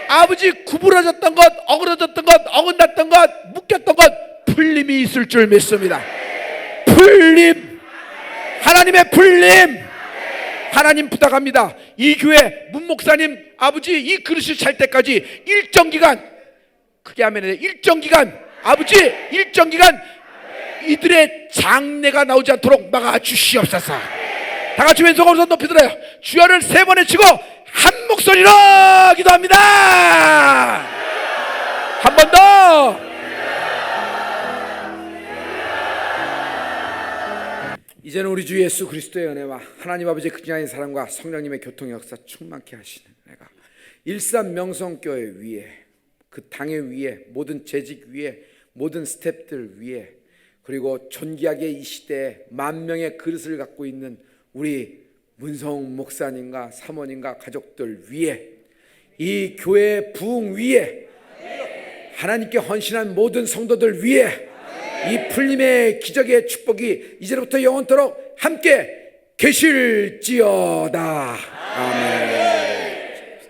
아버지, 구부러졌던 것, 어그러졌던 것, 어긋났던 것, 묶였던 것 풀림이 있을 줄 믿습니다. 풀림, 하나님의 풀림. 하나님 부탁합니다. 이 교회 문 목사님 아버지 이 그릇을 찰 때까지 일정 기간, 크게 하면 일정 기간, 아버지 일정 기간 이들의 장래가 나오지 않도록 막아주시옵소서. 다 같이 왼손 오른손 높이 들어요. 주여를 3번 외치고 한 목소리로 기도합니다. 한 번 더. 이제는 우리 주 예수 그리스도의 은혜와 하나님 아버지의 극진하신 사랑과 성령님의 교통 역사 충만케 하시는 은혜가 일산 명성교회 위에, 그 당회 위에, 모든 재직 위에, 모든 스태프들 위에, 그리고 존귀하게 이 시대에 10,000명의 그릇을 갖고 있는 우리 문성 목사님과 사모님과 가족들 위에, 이 교회 부흥 위에, 하나님께 헌신한 모든 성도들 위에 이 풀림의 기적의 축복이 이제부터 영원토록 함께 계실지어다. 아멘.